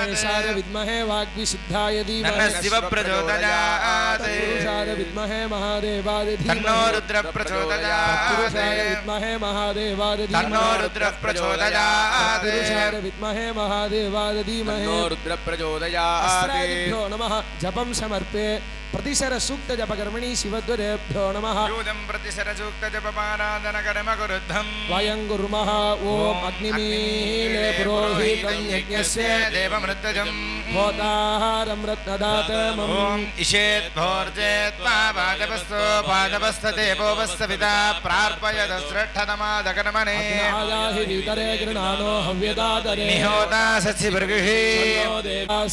महेशाय विद्महे वाग्विशुद्धाय धीमहि शिव प्रचोदयात् पुरुषाय विद्महे महादेवाय धीमहि तन्नो रुद्र प्रचोदयात् पुरुषाय विद्महे महादेवाय धीमहि तन्नो रुद्र प्रचोदयात् पुरुषाय विद्महे महादेवाय धीमहि तन्नो रुद्र प्रचोदयात् नमः जपं समर्पे प्रतिशर सूक्त जप कर्मणि शिवद्वरेभ्यो नमः यूदं प्रतिशर सूक्त जप पारायण कर्म कुरुद्धं वयं कुर्मः ओम अग्निमीले पुरोहितं यज्ञस्य देवमृतजं होतारं रत्नदातमं ओम इषेत् भोर्जेत् पादपस्तो पादपस्तदेवोपस्तपिता प्रार्पयद श्रेष्ठतमादकर्मणे आयाहि वितरे गृणानो हव्यदादरे निहोता सचिवर्गृहे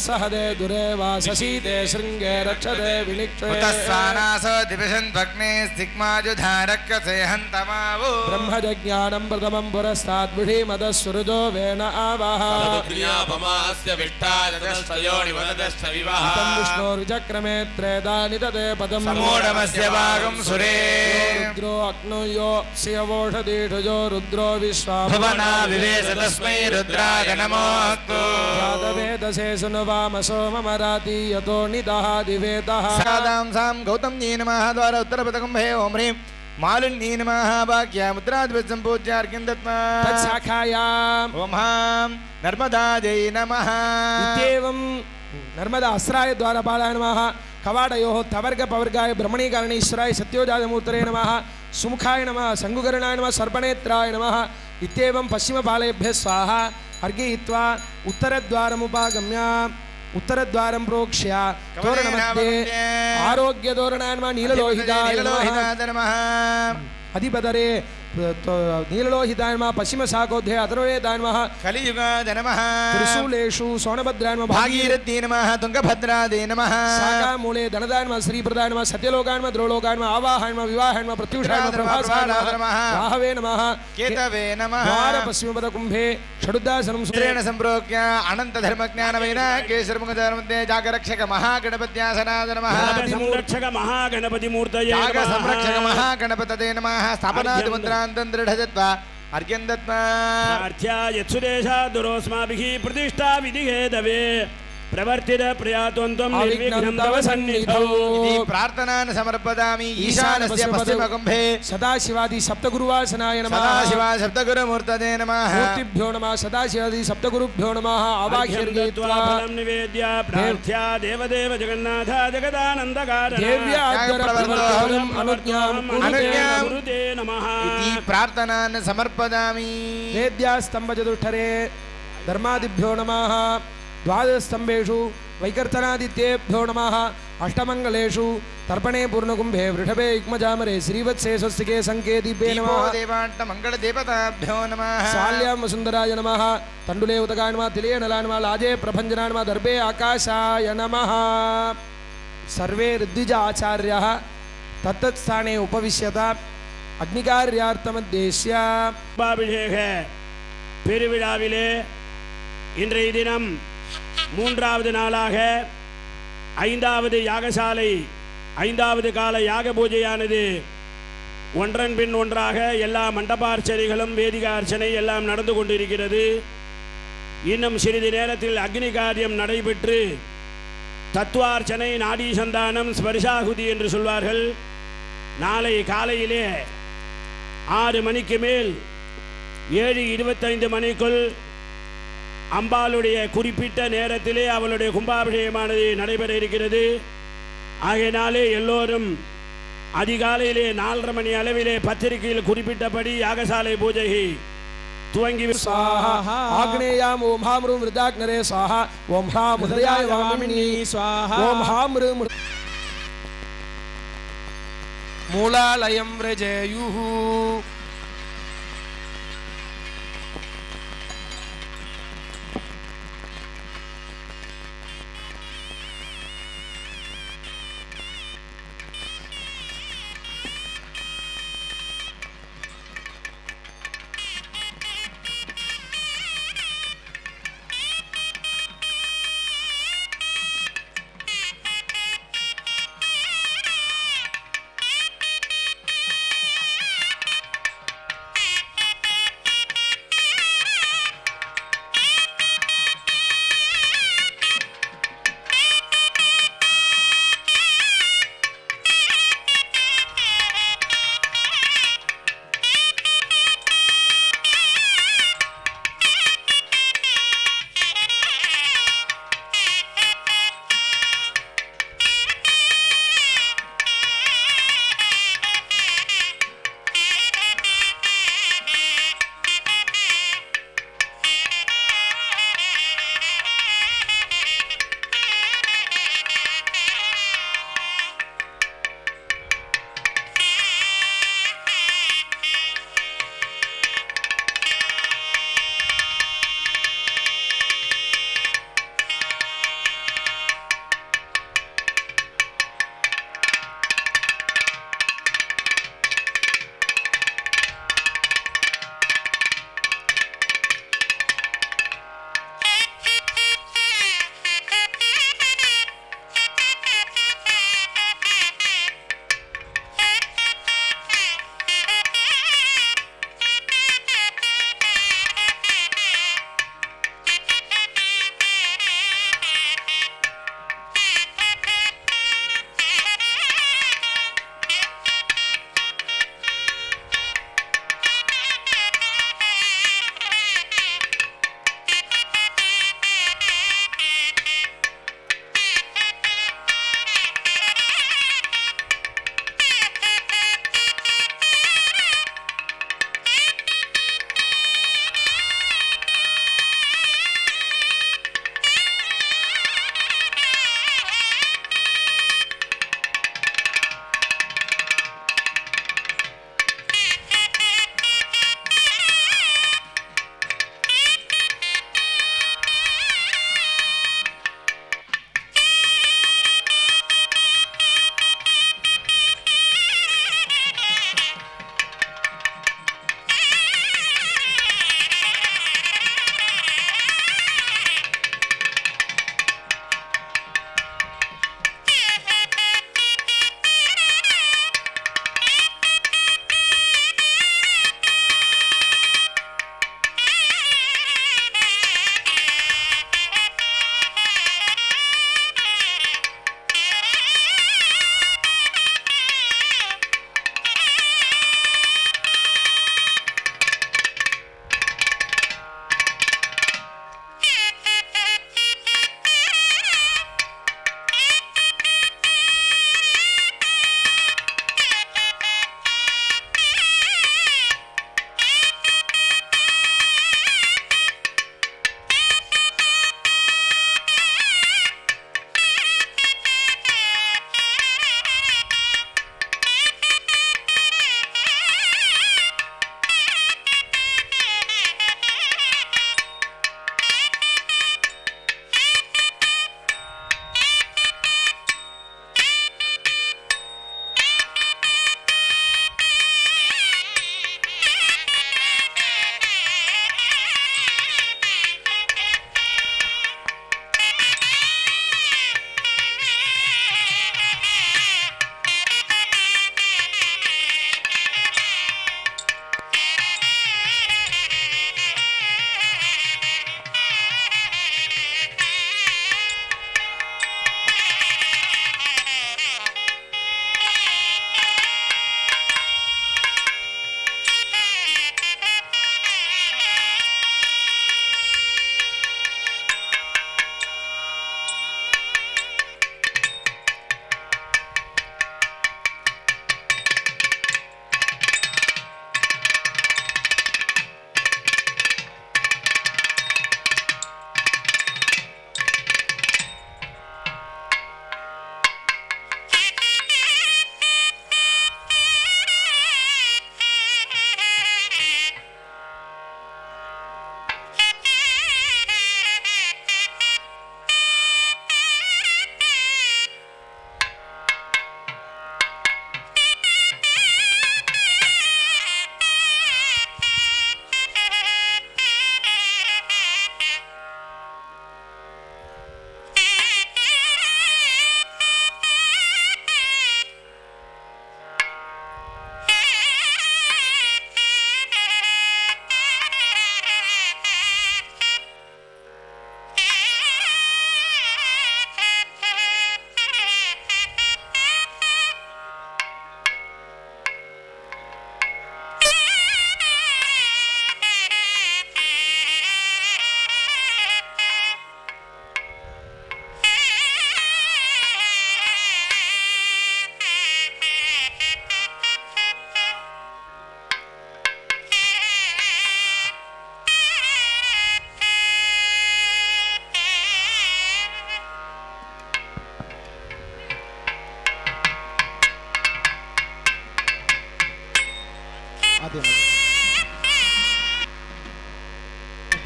सहदे दुरे वाससीते शृङ्गे रक्षते उतस्वानासो दिविषन् भग्ने स्तिग्माजुधारक्यसे हन्तमावो ब्रह्मजज्ञानं प्रथमं पुरस्तात् बुढीमदस्वरुजो वेन आवाह क्रियापमास्य विष्टादस्तयोनिवदस्य विवाह तं विष्णोर्चक्रमे त्रेदानि तदे पदं समूढमस्य भागं सुरे रुद्रो अग्नो यो शिवोषधीषजो रुद्रो विश्वा भुवना विवेश तस्मै रुद्राय नमोऽस्तु वेदसे सुनवामसो ममराति यतो निदः दिवेदः सादां सां गौतम जी नमः द्वारा उत्तरपदकुम्भे ओम ह्रीं मालिन्ये नमः वाक्यामुद्राद्वैतं पूज्यार्घ्यं दत्त्वा तत्शाखायाम् ओम हां नर्मदायै नमः इत्येवं नर्मदा अस्राय द्वारपालाय नमः कवाडयोः तवर्ग पवर्गाय ब्रह्मणीकारणीश्वराय सत्योजातमूर्तये नमः सुमुखाय नमः संगुकर्णाय नमः सर्पनेत्राय नमः इत्येवं पश्चिमपालेभ्यः स्वाहा अर्घयित्वा उत्तरद्वारमुपागम्य उत्तरद्वारं प्रोक्ष्य तोरणमध्ये आरोग्यतोरणाय नमः नीललोहिताय नमः अधिपतरे नीललोहिताय नमः पश्चिमशाकोध्ये अथर्ववेदाय नमः कलियुगाय नमः त्रिशूलेषु सोनभद्राय नमः भागीरथ्यै नमः तुङ्गभद्रायै नमः शाखामूले धनदाय नमः श्रीप्रदाय नमः सत्यलोकाय नमः द्रौलोकाय नमः आवाहाय नमः विवाहाय नमः प्रत्युषाय नमः प्रभासाय नमः राहवे नमः केतवे नमः द्वार पश्चिमपदकुम्भे षडुद्दासनं सूत्रेण सम्प्रोक्य अनन्तधर्मज्ञानवैराग्येश्वरमुखधर्मध्ये जागरक्षक महागणपत्यासनाय नमः संरक्षक महागणपतिमूर्तये जाग संरक्षक महागणपतये नमः स्थापनादि मन्त्रान्तं दृढदत्वा अर्घ्यं दत्त्वा प्रार्थ्या यत्सुदेशा दुरोस्माभिः प्रतिष्ठा विधिहेतवे प्रवर्तित प्रयातोन्त्वं निर्विघ्नं तव सन्निधौ इति प्रार्थनान् समर्पयामि ईशानस्य पश्चिमकुम्भे सदाशिवादि सप्तगुरुवासनाय नमः सदाशिवा सप्तगुरुमूर्तये नमः मूर्तिभ्यो नमः सदाशिवादि सप्तगुरुभ्यो नमः आवाह्यर्घयित्वा फलं निवेद्य प्रार्थ्या देवदेव जगन्नाथ जगदानन्दकारः देव्याद्वरप्रवर्तनम् अनुज्ञाम् गुरुते नमः इति प्रार्थनान् समर्पयामि वेद्यास्तम्भचतुष्टरे धर्मादिभ्यो नमः द्वादशस्तम्भेषु वैकर्तनादित्येभ्यो नमः अष्टमङ्गलेषु तर्पणे पूर्णकुम्भे वृषभे युग्मजामरे श्रीवत्से स्वस्तिके सङ्केतिभ्ये नमः देवाट्टमङ्गलदेवताभ्यो नमः शाल्यां वसुन्धराय नमः तण्डुले उदकाय नमः तिले नलाय नमः लाजे प्रभञ्जनाय नमः दर्भे आकाशाय नमः सर्वे ऋद्विज आचार्याः तत्तत्स्थाने उपविश्यत अग्निकार्यार्थमद्देश्य கும்பாபிஷேக பெருவிழாவிலே இன்றைய தினம் மூன்றாவது நாளாக ஐந்தாவது யாகசாலை ஐந்தாவது கால யாக பூஜையானது ஒன்றன் பின் ஒன்றாக எல்லா மண்டபார்ச்சனைகளும் வேதிகா அர்ச்சனை எல்லாம் நடந்து கொண்டிருக்கிறது. இன்னும் சிறிது நேரத்தில் அக்னி காரியம் நடைபெற்று தத்துவார்ச்சனை நாடி சந்தானம் ஸ்பர்ஷாகுதி என்று சொல்வார்கள். நாளை காலையிலே 6 மணிக்கு மேல் 7:25 மணிக்குள் அம்பாளுடைய குறிப்பிட்ட நேரத்திலே அவளுடைய கும்பாபிஷேகமானது நடைபெற இருக்கிறது. ஆகையினாலே எல்லோரும் அதிகாலையிலே 4:30 மணி அளவிலே பத்திரிகையில் குறிப்பிட்டபடி யாகசாலை பூஜை துவங்கி स्वाहा आग्नेयाम ओम हामृ मृदाग्नरे स्वाहा ओम हाम हृदयाय वामिनी स्वाहा ओम हामृ मूलालयं व्रजेयुः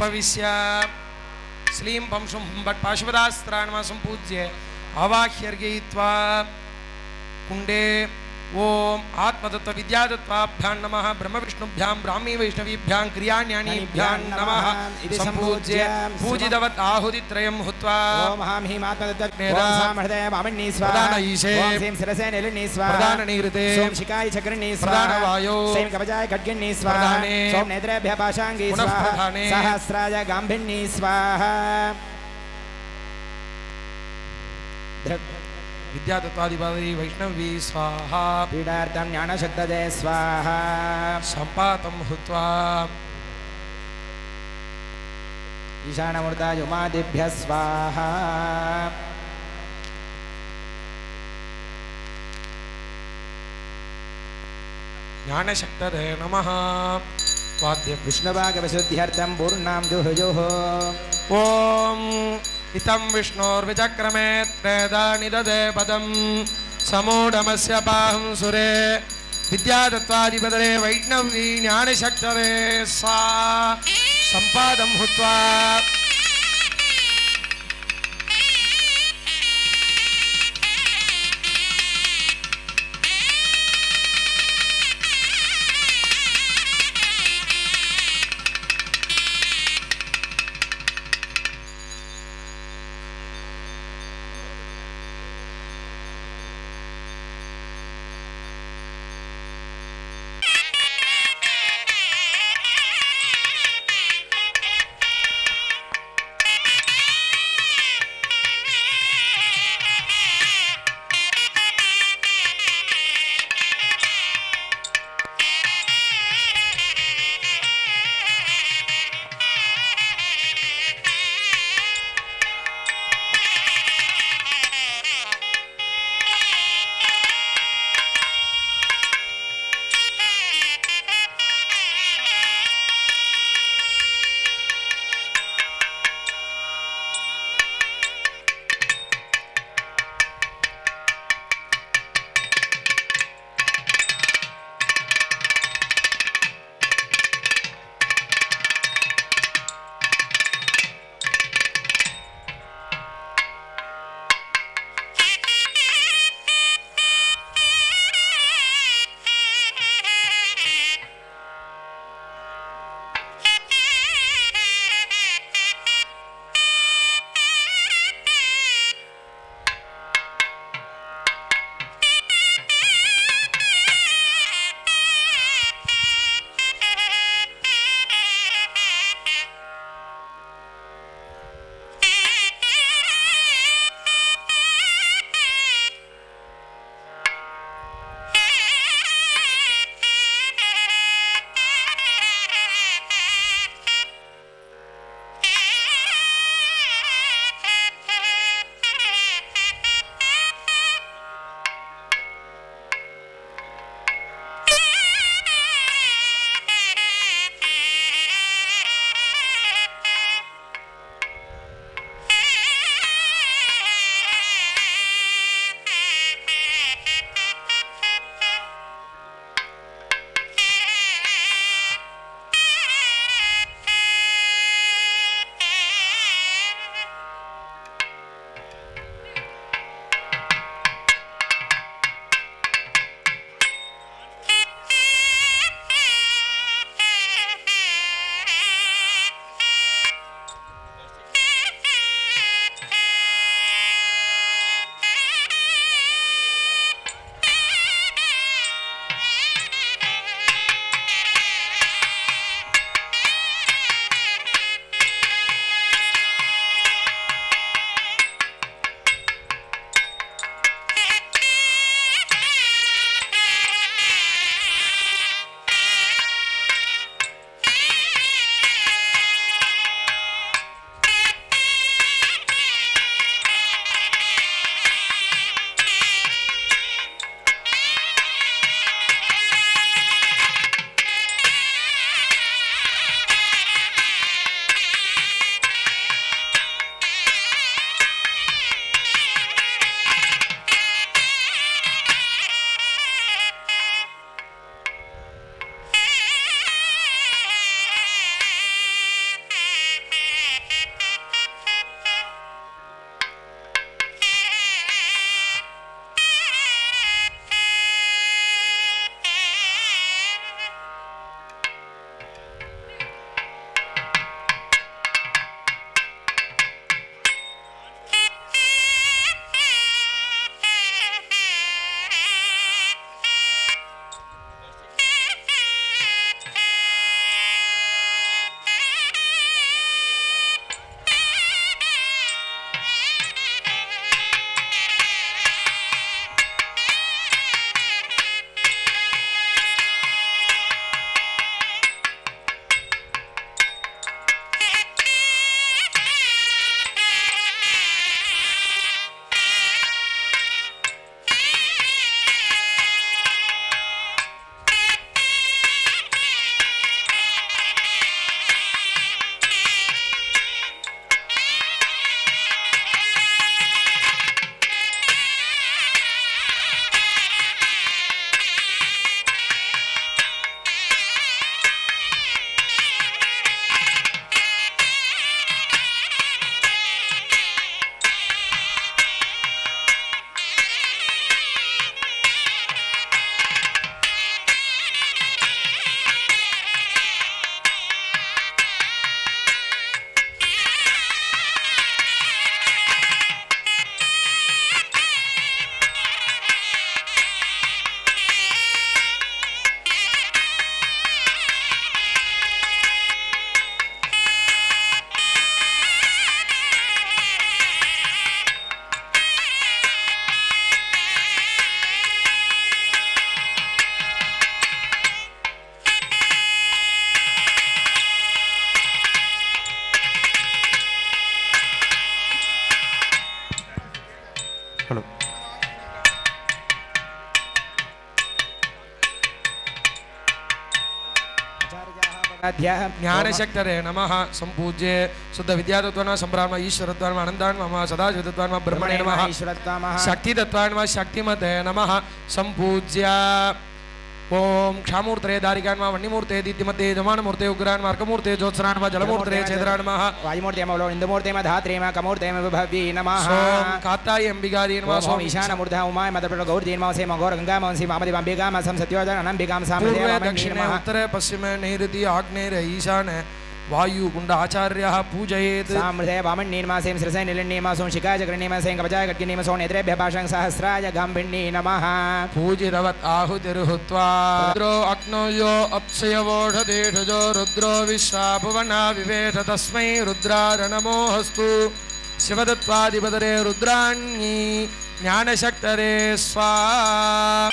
उपविश्य श्लीं पंशुं भट् पाशुपदास्त्राणमा सम्पूज्य आवाह्यर्घयित्वा कुण्डे ओम आत्मतत्व विद्यातत्वाभ्यां नमः ब्रह्म विष्णुभ्यां ब्राह्मी वैष्णवीभ्यां क्रियाण्यानीभ्यां नमः सम्पूज्य पूजितवत् आहुतित्रयं हुत्वा ओम हां ह्रीं आत्मतत्त्व ओम सामहृदय वामन्नी स्वाहा प्रधानईशे ओम श्रीं शिरसे निलिनी स्वाहा प्रधाननीऋते सोम शिखाय चक्रणी स्वाहा प्रधानवायो श्रीं कवचाय खड्गिनी स्वाहा प्रधाने सोम नेत्रेभ्यः पाशाङ्गी पुनः स्वाहा प्रधाने सहस्राय गाम्भिन्नी स्वाहा विद्यातत्वाधिपति वैष्णवी स्वाहा पीडार्थं ज्ञानशक्तदे स्वाहा सम्पातं हुत्वा ईशानमूर्ताय उमादिभ्यः स्वाहा ज्ञानशक्तदे नमः वाद्य विष्णुभागविशुद्ध्यर्थं पूर्णां दुहुजुः ओम इतं विष्णोर्विचक्रमे त्रेधा निददे पदं समूढमस्य पाहं सुरे विद्यातत्त्वाधिपतये वैष्णवी ज्ञानशक्तये सा सम्पादं हुत्वा ಮಕ್ಕಳು. ಜ್ಞಾನಶಕ್ತರೇ ನಮಃ. ಸಂಪೂಜ್ಯೆ ಶುದ್ಧ ವಿದ್ಯಾತತ್ವಾನ್ವ ಸಂಭ್ರಾಮ ಈಶ್ವರತ್ವಾನ್ವ ಅನಂತಾನ್ವ ಸದಾಶಿವತತ್ವಾನ್ವ ಬ್ರಹ್ಮಣೇ ನಮಃ. ಶಕ್ತಿತತ್ವಾನ್ವ ಶಕ್ತಿಮತೆ ನಮಃ. ಸಂಪೂಜ್ಯ ಓಂ ಕ್ಷಾಮೂರ್ತೆ ದಾರಿಕಾನ್ವ ವನ್ನಿಮೂರ್ತೆ ದೀಪ್ತಿಮತೆ ಜಮಾನಮೂರ್ತೆ ಉಗ್ರಾನ್ವ ಅರ್ಕಮೂರ್ತೆ ಜ್ಯೋತ್ಸನಾನ್ವ ಜಲಮೂರ್ತೆ ಚೇದ್ರಾನ್ಮಃ. ವಾಯುಮೂರ್ತೆ ಇಂದುಮೂರ್ತೆ ಧಾತ್ರೇಮ ಕಮೂರ್ತೆ ವಿಭವ್ಯೇ ನಮಃ. ಓಂ ಕಾತಾಯಿ ಅಂಬಿಗಾದೀನ್ವ ಓಂ ಈಶಾನಮೂರ್ಧ ಉಮಾಯ ಮದಪ್ರಭ ಗೌರ್ದೀನ್ವ ಸೇಮ ಗೌರ ಗಂಗಾಮಂಸಿ ಮಾಮದಿ ಅಂಬಿಕಾಮ ಸಂ ಸತ್ಯೋಜನ ಅನಂಬಿಕಾಮ ಸಾಮೇ ಪೂರ್ವೆ ದಕ್ಷಿಣೆ ಉತ್ತರೆ ಪಶ್ಚಿಮೆ ನೈಋತಿ ಆಗ್ನೇಯ ಈಶಾನ್ಯ ವಾಯು ಗುಂಡ ಆಚಾರ್ಯ ಪೂಜಯೇತ್. ಸಾಮೃತೆ ವಾಮಣ್ಣೀರ್ಮಾಸೇಂ ಶಿರಸೈ ನಿಲಿಣ್ಣೀಮಾಸೋಂ ಶಿಖಾಜಗ್ರಣೀಮಾಸೇಂ ಕವಚಾಯ ಕಟ್ಕಿನೀಮಾಸೋಂ ನೇತ್ರೇಭ್ಯ ಭಾಷಂ ಸಹಸ್ರಾಯ ಗಾಂಭಿಣ್ಣೀ ನಮಃ. ಪೂಜಿತವತ್ ಆಹುತಿರ್ಹುತ್ವಾ ರುದ್ರೋ ಅಗ್ನೋ ಯೋ ಅಪ್ಸಯವೋಷಧೇಷಜೋ ರುದ್ರೋ ವಿಶ್ವಾ ಭುವನ ವಿವೇಶ ತಸ್ಮೈ ರುದ್ರಾಯ ನಮೋऽस्तु. ಶಿವದತ್ವಾಧಿಪತರೆ ರುದ್ರಾಣ್ಯೀ ಜ್ಞಾನಶಕ್ತರೇ ಸ್ವಾಹಾ.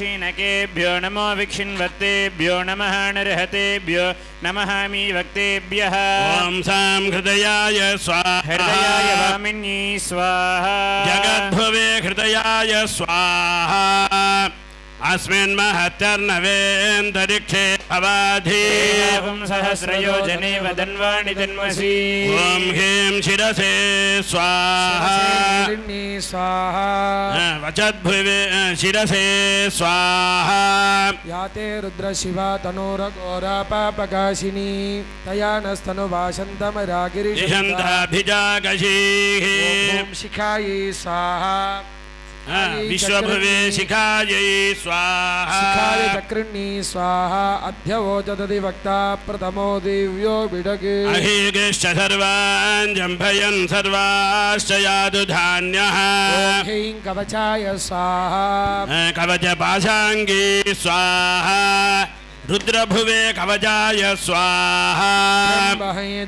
क्षीणकेभ्यो नमो विक्षिन्वत्तेभ्यो नमः नृहतेभ्यो नमः मी वक्तेभ्यः ॐ सां हृदयाय स्वाहा हृदयाय वामिन्यै स्वाहा जगद्भुवे हृदयाय स्वाहा अस्मिन् महत्यर्णवेऽन्तरिक्षे अवाधि सहस्रयोजने वदन्वाणि तन्मसि ॐ ह्रीं शिरसे स्वाहा शिरसिन्नी स्वाहा वचद्भुवे शिरसे स्वाहा याते रुद्रशिवा तनोरघोरापापकाशिनी तया नस्तनुभाषन्तमरागिरिषन्ता दिशन्ताभिजागशीः ॐ शिखायै स्वाहा विश्वभुवे शिखायै स्वाहा शिखाय चक्रिणी स्वाहा अध्यवोचदधिवक्ता प्रथमो दिव्यो बिडगे अहीगिश्च सर्वान् जम्भयन् सर्वाश्च यादु धान्यः ह्रीं कवचाय स्वाहा कवचपाशाङ्गी स्वाहा रुद्रभुवे कवचाय स्वाहा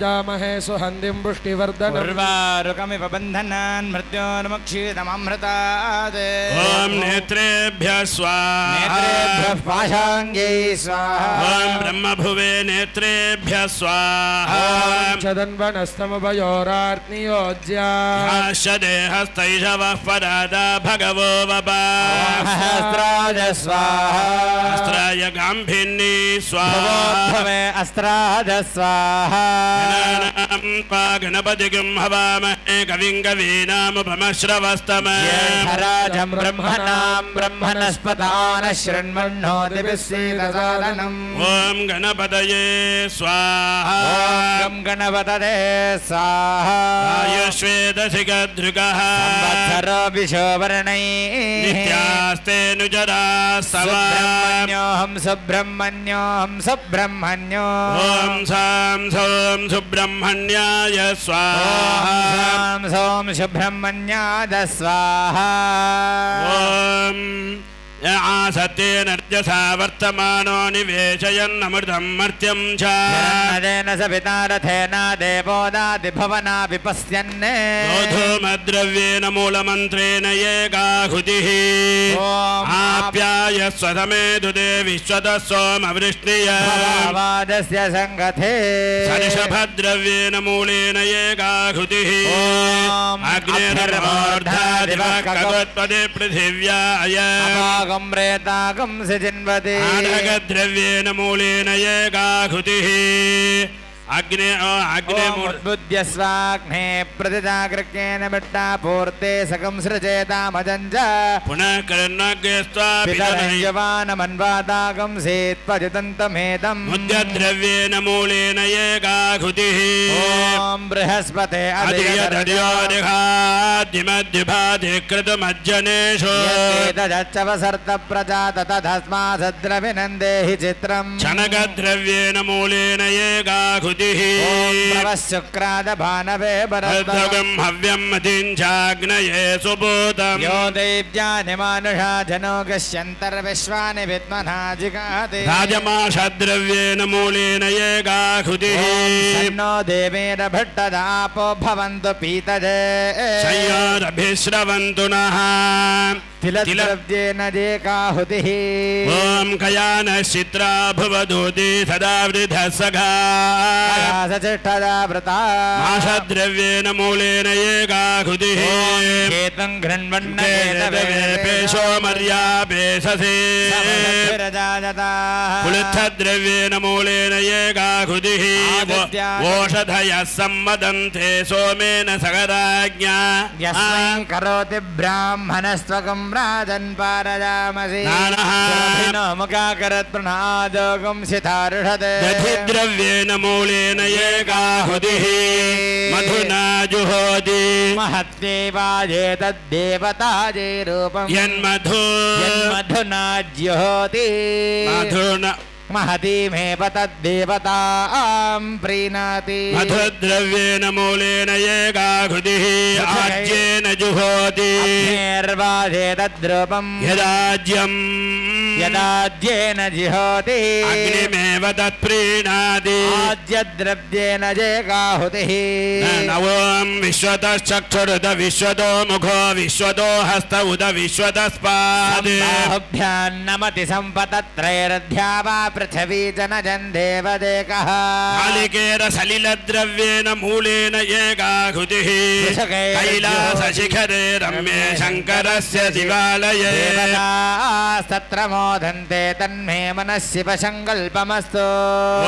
जामहे सुहन्दिं पुष्टिवर्धनम् उर्वारुकमिव बन्धनान् मृत्योर्मुक्षीतममृतात् ॐ नेत्रेभ्यः स्वाहा नेत्रेभ्यः पाशाङ्गै स्वाहा ॐ ब्रह्मभुवे नेत्रेभ्यः स्वाहा चदन्वनस्तमुभयोरार्नियोज्या भाष्य देहस्तैषवः परादा भगवो सहस्राज स्वाहा अस्त्राय गाम्भिन्नी स्वाहा भवे अस्त्राज स्वाहा गणपतिगं हवामहे कविं कवीनामुपमश्रवस्तमः राजं ब्रह्मणां ब्रह्मणस्पतान शृण्वन्नोतिभिस्सीदसादनम् ॐ गणपतये स्वाहा ॐ गणपतये स्वाहा आयुष्वेदशिखदृगः संवत्सरो विशोवर्णैः नित्यास्तेऽनुचराः सुब्रह्मण्योऽहं सुब्रह्मण्योऽहं सुब्रह्मण्यो ॐ सां सौं सुब्रह्मण्याय स्वाहा ॐ सोम सुब्रह्मण्याद स्वाहा ॐ आसत्येन रजसा वर्तमानो निवेशयन्नमृतं मर्त्यं च हिरण्यदेन सविता रथेन देवोदादिभवना विपश्यन् धूमद्रव्येन मूलमन्त्रेण एकाहुतिः आप्याय स्वधमेदुदे विश्वतः सोमवृष्णिय वादस्य संगथे सर्षभद्रव्येन मूलेन एकाहुतिः अग्निर्मूर्धादिवः कगोत्पदे पृथिव्याय प्रेतागं सिजिन्वति आढगद्रव्येन मूलेन एकाहुतिः बुद्ध्यस्वाग्ने प्रतिजागृक्येन बिट्टा पूर्ते सकं सृजेतामजञ्ज पुनः पितरयवानमन्वादागं सेत्पजितन्तमेदम् मुद्यद्रव्येन मूलेन एकाहुतिः ॐ बृहस्पते अधियदर्योरिहाद्यमद्युभाधिकृतमज्जनेषु तदच्चवसर्त प्रजात तदस्माद्रविनन्देहि चित्रम् क्षणकद्रव्येन मूलेन एकाहुतिः शुक्राद भानवे भरद्भगं हव्यं मतिञ्चाग्नये सुपूतम् यो दैव्यानि मानुषा जनो गश्यन्तर्विश्वानि विद्मना जिगाति राजमाषद्रव्येन मूलेन एकाहुतिः नो देवेन भट्टदापो भवन्तु पीतजे संयोरभिश्रवन्तु नः तिलद्रव्येन जेकाहुतिः ॐ कयानश्चित्रा भुवदूति सदा वृधः सखा सचिष्ठदावृता माषद्रव्येन मूलेन एकाहुतिः केतं घृण्वन्नपेशो मर्यापेशसे कुलित्थद्रव्येन मूलेन एकाहुतिः ओषधयः सम्मदन्ते सोमेन सगराज्ञा यस्मिन् करोति ब्राह्मणस्त्वकं राजन् पारयामसि नो मुखाकरत् प्रणादोगं सितारुषते दधिद्रव्येन मूलेन एकाहुतिः मधुना जुहोति महत्येवाजेतद्देवताजे रूपम् यन्मधुना ज्योति मधुना महतीमेव तद्देवतां प्रीणाति मधुद्रव्येन मूलेन एकाहुतिः आज्येन जुहोति निर्वाजे तद्रूपम् यदाज्यम् यदाज्येन जिहोति अग्निमेव तत्प्रीणाति आज्यद्रव्येन जेगाहुतिः नवों विश्वतश्चक्षुरुत विश्वतो मुखो विश्वतो हस्त उत विश्वतस्पादे सम्बाहुभ्यान्नमति सम्पतत्रैरध्या वा पृथिवी जनजन् देवदेकः कालिकेर सलिलद्रव्येन मूलेन एकाहुतिः कैलासशिखरे रम्ये शङ्करस्य शिवालये देवतास्तत्र मोदन्ते तन्मे मनः शिवसङ्कल्पमस्तु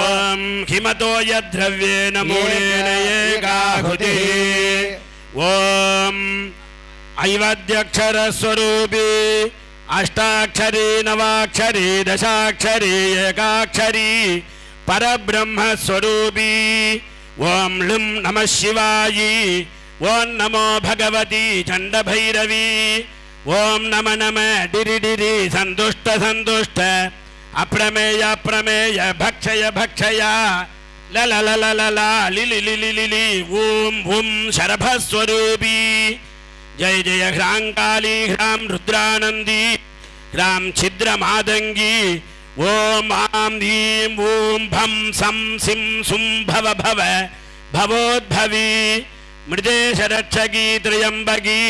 ॐ हिमतो यद्द्रव्येन मूलेन एकाहुतिः ॐ ऐवद्यक्षरस्वरूपी अष्टाक्षरी नवाक्षरी दशाक्षरी एकाक्षरी परब्रह्मस्वरूपी ॐ लुं नमः शिवायि ॐ नमो भगवती चण्डभैरवी ॐ नम नम डिरि डिरि सन्तुष्ट सन्तुष्ट अप्रमेय अप्रमेय भक्षय भक्षय ल ल ल ल ल लिलि लिलि लिलि ॐ ॐ शरभस्वरूपी जय जय ह्रां काली ह्रां रुद्रानन्दी ह्रां छिद्रमादङ्गी ॐ आं ह्रीं ॐ भं सं सिं सुं भव भव भवोद्भवी मृदेशरक्षकी त्र्यम्बकी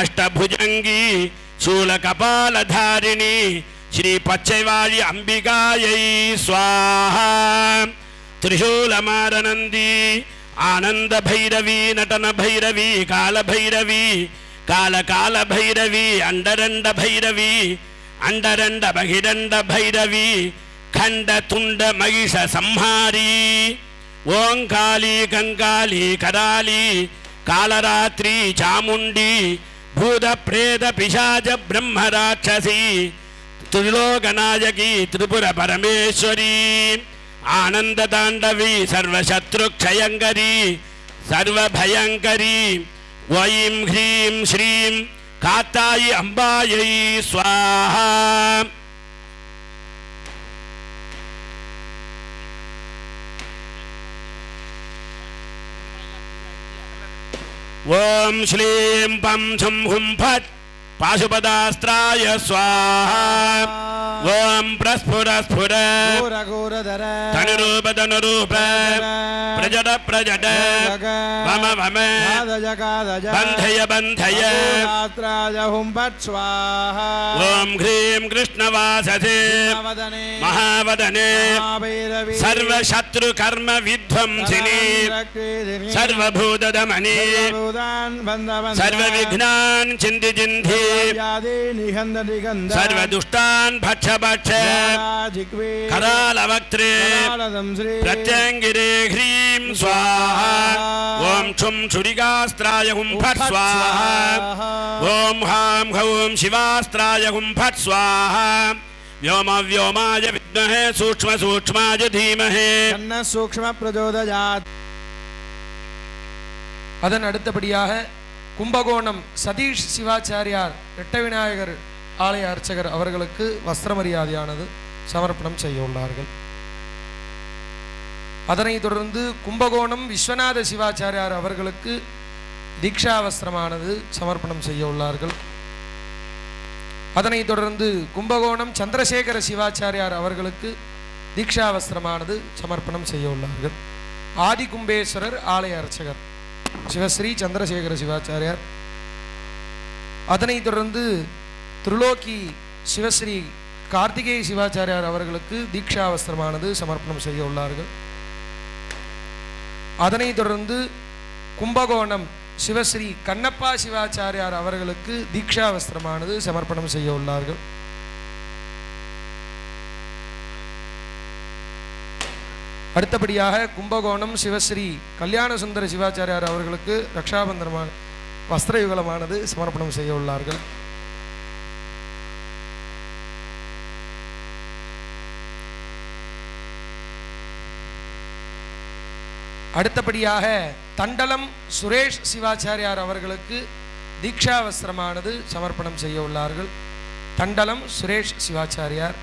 अष्टभुजंगी शूलकपालधारिणी श्री पच्चैवाळि अंबिकायै स्वाहा त्रिशूलमारनन्दी आनंद भैरवी नटन भैरवी काल भैरवी काल काल भैरवी अंडरंड भैरवी अंडरंड बहिरंड भैरवी खंड तुंड महिष संहारी ओंकाली कंकाली कराली कालरात्रि चामुंडी भूत प्रेत पिशाच ब्रह्म राक्षसी त्रिलोकनायकी त्रिपुर परमेश्वरी आनंद तांडवी सर्वशत्रु क्षयंकरी सर्वभयंकरी वैं ह्रीं श्रीं कात्यायी अंबायै स्वाहा ओम श्लीं पं छुं हुं फट् पाशुपदास्त्राय स्वाहा ओम प्रस्फुर स्फुर धनुरूप धनुरूप प्रजट प्रजट वम वम बन्धय बन्धय ओम ह्रीं कृष्णवाससे महावदने सर्वशत्रु कर्म विध्वंसिनी सर्वभूतदमनी सर्वविघ्नान् चिन्ति चिन्ति सर्वदुष्टान् भक्ष भक्ष करालवक्त्रे प्रत्यङ्गिरे ह्रीं स्वाहा ओम छुं छुरिकास्त्राय हुं फट् स्वाहा ओम हां हौं शिवास्त्राय हुं फट् स्वाहा व्योम व्योमाय विद्महे सूक्ष्म सूक्ष्माय धीमहि तन्न सूक्ष्म प्रचोदयात्. அதன் அடுத்தபடியாக கும்பகோணம் சதீஷ் சிவாச்சாரியார் இரட்டை விநாயகர் ஆலய அர்ச்சகர் அவர்களுக்கு வஸ்திர மரியாதையானது சமர்ப்பணம் செய்ய உள்ளார்கள். அதனைத் தொடர்ந்து கும்பகோணம் விஸ்வநாத சிவாச்சாரியார் அவர்களுக்கு தீக்ஷா வஸ்திரமானது சமர்ப்பணம் செய்ய உள்ளார்கள். அதனைத் தொடர்ந்து கும்பகோணம் சந்திரசேகர சிவாச்சாரியார் அவர்களுக்கு தீக்ஷா வஸ்திரமானது சமர்ப்பணம் செய்ய உள்ளார்கள். ஆதி கும்பேஸ்வரர் ஆலய அர்ச்சகர் சிவஸ்ரீ சந்திரசேகர சிவாச்சாரியார். அதனைத் தொடர்ந்து திருலோக்கி சிவஸ்ரீ கார்த்திகேய சிவாச்சாரியார் அவர்களுக்கு தீக்ஷா வஸ்திரமானது சமர்ப்பணம் செய்ய உள்ளார்கள். அதனைத் தொடர்ந்து கும்பகோணம் சிவஸ்ரீ கண்ணப்பா சிவாச்சாரியார் அவர்களுக்கு தீக்ஷா வஸ்திரமானது சமர்ப்பணம் செய்ய உள்ளார்கள். அடுத்தபடியாக கும்பகோணம் சிவஸ்ரீ கல்யாண சுந்தர சிவாச்சாரியார் அவர்களுக்கு ரக்ஷாபந்தனமான வஸ்திரயுகலமானது சமர்ப்பணம் செய்ய உள்ளார்கள். அடுத்தபடியாக தண்டலம் சுரேஷ் சிவாச்சாரியார் அவர்களுக்கு தீக்ஷா வஸ்திரமானது சமர்ப்பணம் செய்ய உள்ளார்கள். தண்டலம் சுரேஷ் சிவாச்சாரியார்.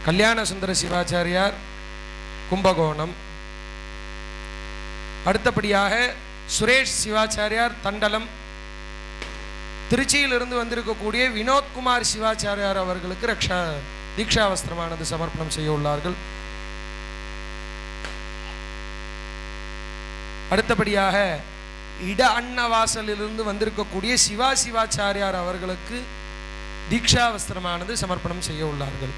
கல்யாண சுந்தர சிவாச்சாரியார் கும்பகோணம். அடுத்தபடியாக சுரேஷ் சிவாச்சாரியார் தண்டலம். திருச்சியிலிருந்து வந்திருக்கக்கூடிய வினோத்குமார் சிவாச்சாரியார் அவர்களுக்கு தீக்ஷா வஸ்திரமானது சமர்ப்பணம் செய்ய உள்ளார்கள். அடுத்தபடியாக இட அன்னவாசலிலிருந்து வந்திருக்கக்கூடிய சிவாச்சாரியார் அவர்களுக்கு தீக்ஷா வஸ்திரமானது சமர்ப்பணம் செய்ய உள்ளார்கள்.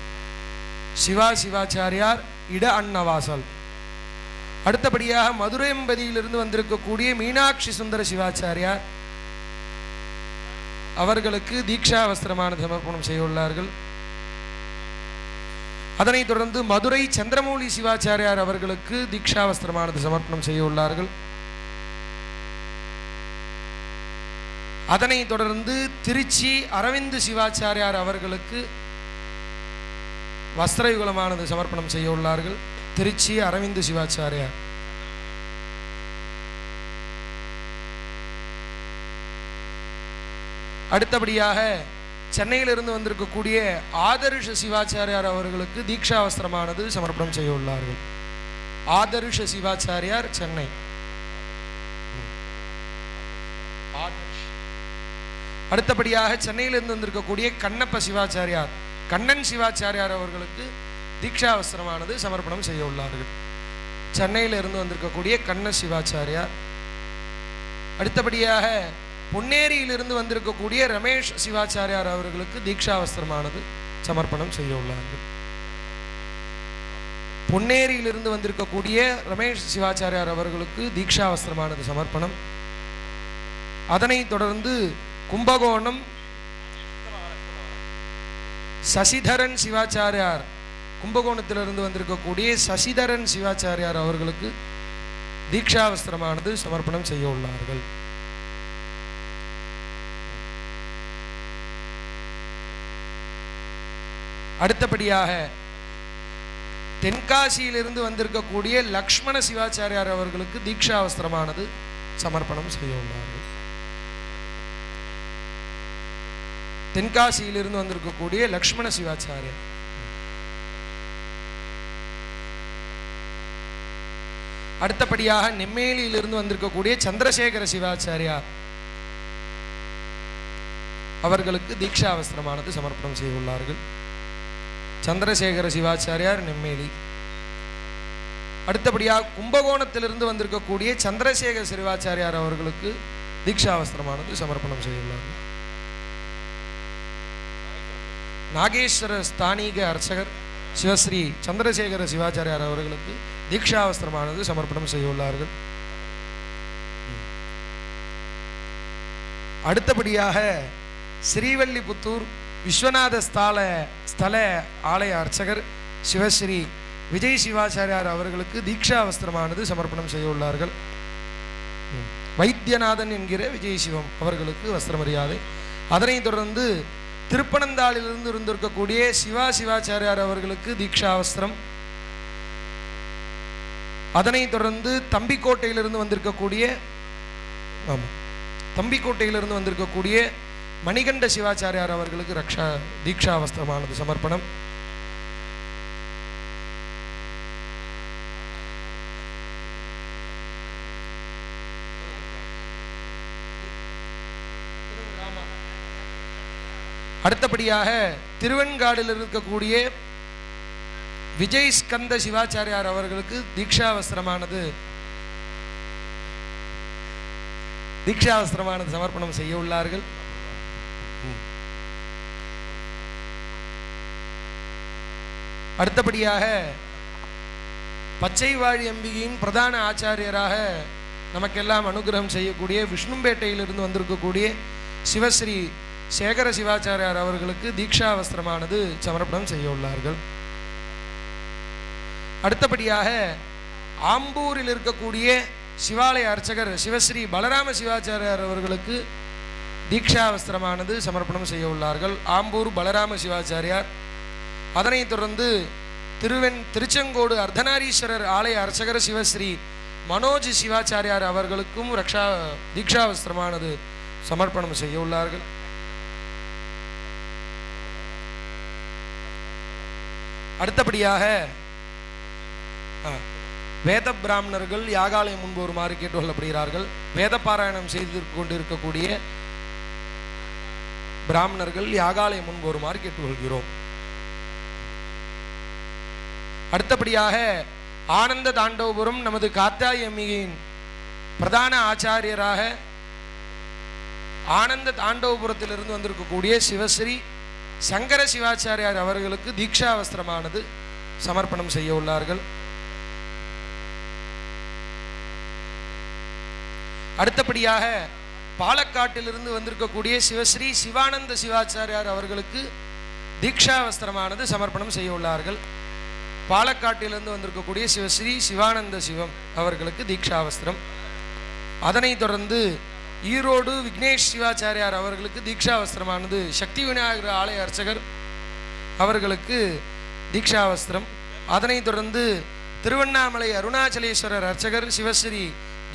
சிவாச்சாரியார் இட அன்னவாசல். அடுத்தபடியாக மதுரையம்பதியிலிருந்து வந்திருக்கக்கூடிய மீனாட்சி சுந்தர சிவாச்சாரியார் அவர்களுக்கு தீக்ஷா வஸ்திரமானது சமர்ப்பணம் செய்ய உள்ளார்கள். அதனைத் தொடர்ந்து மதுரை சந்திரமௌலி சிவாச்சாரியார் அவர்களுக்கு தீக்ஷா வஸ்திரமானது சமர்ப்பணம் செய்ய உள்ளார்கள். அதனைத் தொடர்ந்து திருச்சி அரவிந்த் சிவாச்சாரியார் அவர்களுக்கு வஸ்திரயுகலமானது சமர்ப்பணம் செய்ய உள்ளார்கள். திருச்சி அரவிந்த் சிவாச்சாரியார். அடுத்தபடியாக சென்னையிலிருந்து வந்திருக்கக்கூடிய ஆதர்ஷ சிவாச்சாரியார் அவர்களுக்கு தீக்ஷா வஸ்திரமானது சமர்ப்பணம் செய்ய உள்ளார்கள். ஆதர்ஷ சிவாச்சாரியார் சென்னை. அடுத்தபடியாக சென்னையிலிருந்து வந்திருக்கக்கூடிய கண்ணப்ப சிவாச்சாரியார் கண்ணன் சிவாச்சாரியார் அவர்களுக்கு தீக்ஷா வஸ்திரமானது சமர்ப்பணம் செய்ய உள்ளார்கள். சென்னையிலிருந்து வந்திருக்கக்கூடிய கண்ண சிவாச்சாரியார். அடுத்தபடியாக பொன்னேரியிலிருந்து வந்திருக்கக்கூடிய ரமேஷ் சிவாச்சாரியார் அவர்களுக்கு தீக்ஷா வஸ்திரமானது சமர்ப்பணம் செய்ய உள்ளார்கள். பொன்னேரியிலிருந்து வந்திருக்கக்கூடிய ரமேஷ் சிவாச்சாரியார் அவர்களுக்கு தீக்ஷா வஸ்திரமானது சமர்ப்பணம். அதனைத் தொடர்ந்து கும்பகோணம் சசிதரன் சிவாச்சாரியார், கும்பகோணத்திலிருந்து வந்திருக்கக்கூடிய சசிதரன் சிவாச்சாரியார் அவர்களுக்கு தீக்ஷா வஸ்திரமானது சமர்ப்பணம் செய்ய உள்ளார்கள். அடுத்தபடியாக தென்காசியிலிருந்து வந்திருக்கக்கூடிய லக்ஷ்மண சிவாச்சாரியார் அவர்களுக்கு தீக்ஷா வஸ்திரமானது சமர்ப்பணம் செய்ய உள்ளார்கள். தென்காசியிலிருந்து வந்திருக்கக்கூடிய லக்ஷ்மண சிவாச்சாரியார். அடுத்தபடியாக நெம்மேலியிலிருந்து வந்திருக்கக்கூடிய சந்திரசேகர சிவாச்சாரியார் அவர்களுக்கு தீக்ஷா வஸ்திரமானது சமர்ப்பணம் செய்ய உள்ளார்கள். சந்திரசேகர சிவாச்சாரியார் நெம்மேலி. அடுத்தபடியாக கும்பகோணத்திலிருந்து வந்திருக்கக்கூடிய சந்திரசேகர சிவாச்சாரியார் அவர்களுக்கு தீக்ஷா வஸ்திரமானது சமர்ப்பணம் செய்துள்ளார்கள். நாகேஸ்வர ஸ்தானிக அர்ச்சகர் சிவஸ்ரீ சந்திரசேகர சிவாச்சாரியார் அவர்களுக்கு தீக்ஷா வஸ்திரமானது சமர்ப்பணம் செய்துள்ளார்கள். அடுத்தபடியாக ஸ்ரீவல்லிபுத்தூர் விஸ்வநாத ஸ்தல ஆலய அர்ச்சகர் சிவஸ்ரீ விஜய் சிவாச்சாரியார் அவர்களுக்கு தீக்ஷா வஸ்திரமானது சமர்ப்பணம் செய்ய உள்ளார்கள். வைத்தியநாதன் என்கிற விஜய் சிவம் அவர்களுக்கு வஸ்திர மரியாதை. அதனைத் தொடர்ந்து திருப்பனந்தாளிலிருந்து இருந்திருக்கக்கூடிய சிவாச்சாரியார் அவர்களுக்கு தீக்ஷா வஸ்திரம். அதனைத் தொடர்ந்து தம்பிக்கோட்டையிலிருந்து வந்திருக்கக்கூடிய மணிகண்ட சிவாச்சாரியார் அவர்களுக்கு தீக்ஷா வஸ்திரமானது சமர்ப்பணம். அடுத்தபடியாக திருவெண்காடில் இருக்கக்கூடிய விஜய் ஸ்கந்த சிவாச்சாரியார் அவர்களுக்கு தீக்ஷா வஸ்திரமானது சமர்ப்பணம் செய்ய உள்ளார்கள். அடுத்தபடியாக பச்சைவாழி அம்பிகையின் பிரதான ஆச்சாரியராக நமக்கெல்லாம் அனுகிரகம் செய்யக்கூடிய விஷ்ணும்பேட்டையிலிருந்து வந்திருக்கக்கூடிய சிவஸ்ரீ சேகர சிவாச்சாரியார் அவர்களுக்கு தீக்ஷா வஸ்திரமானது சமர்ப்பணம் செய்ய உள்ளார்கள். அடுத்தபடியாக ஆம்பூரில் இருக்கக்கூடிய சிவாலய அர்ச்சகர் சிவஸ்ரீ பலராம சிவாச்சாரியார் அவர்களுக்கு தீக்ஷா வஸ்திரமானது சமர்ப்பணம் செய்ய உள்ளார்கள். ஆம்பூர் பலராம சிவாச்சாரியார். அதனைத் தொடர்ந்து திருச்செங்கோடு அர்த்தநாரீஸ்வரர் ஆலய அர்ச்சகர் சிவஸ்ரீ மனோஜ் சிவாச்சாரியார் அவர்களுக்கும் தீக்ஷா வஸ்திரமானது சமர்ப்பணம் செய்ய உள்ளார்கள். அடுத்தபடியாக வேத பிராமணர்கள் யாகாலயம் முன்பு வருமாறு கேட்டுக்கொள்ளப்படுகிறார்கள். வேத பாராயணம் செய்து கொண்டிருக்கக்கூடிய பிராமணர்கள் யாகாலயம் முன்பு வருமாறு கேட்டுக்கொள்கிறோம். அடுத்தபடியாக ஆனந்த தாண்டவபுரம் நமது காத்தாயி அம்மிகையின் பிரதான ஆச்சாரியராக ஆனந்த தாண்டவபுரத்திலிருந்து வந்திருக்கக்கூடிய சிவஸ்ரீ சங்கர சிவாச்சாரியார் அவர்களுக்கு தீட்சா வஸ்திரமானது சமர்ப்பணம் செய்ய உள்ளார்கள். அடுத்தபடியாக பாலக்காட்டிலிருந்து வந்திருக்கக்கூடிய சிவஸ்ரீ சிவானந்த சிவாச்சாரியார் அவர்களுக்கு தீட்சா வஸ்திரமானது சமர்ப்பணம் செய்ய உள்ளார்கள். பாலக்காட்டிலிருந்து வந்திருக்கக்கூடிய சிவஸ்ரீ சிவானந்த சிவம் அவர்களுக்கு தீட்சா வஸ்திரம். அதனைத் தொடர்ந்து ஈரோடு விக்னேஷ் சிவாச்சாரியார் அவர்களுக்கு தீட்சா வஸ்திரமானது சக்தி விநாயகர் ஆலய அர்ச்சகர் அவர்களுக்கு தீட்சா வஸ்திரம். அதனைத் தொடர்ந்து திருவண்ணாமலை அருணாச்சலேஸ்வரர் அர்ச்சகர் சிவஸ்ரீ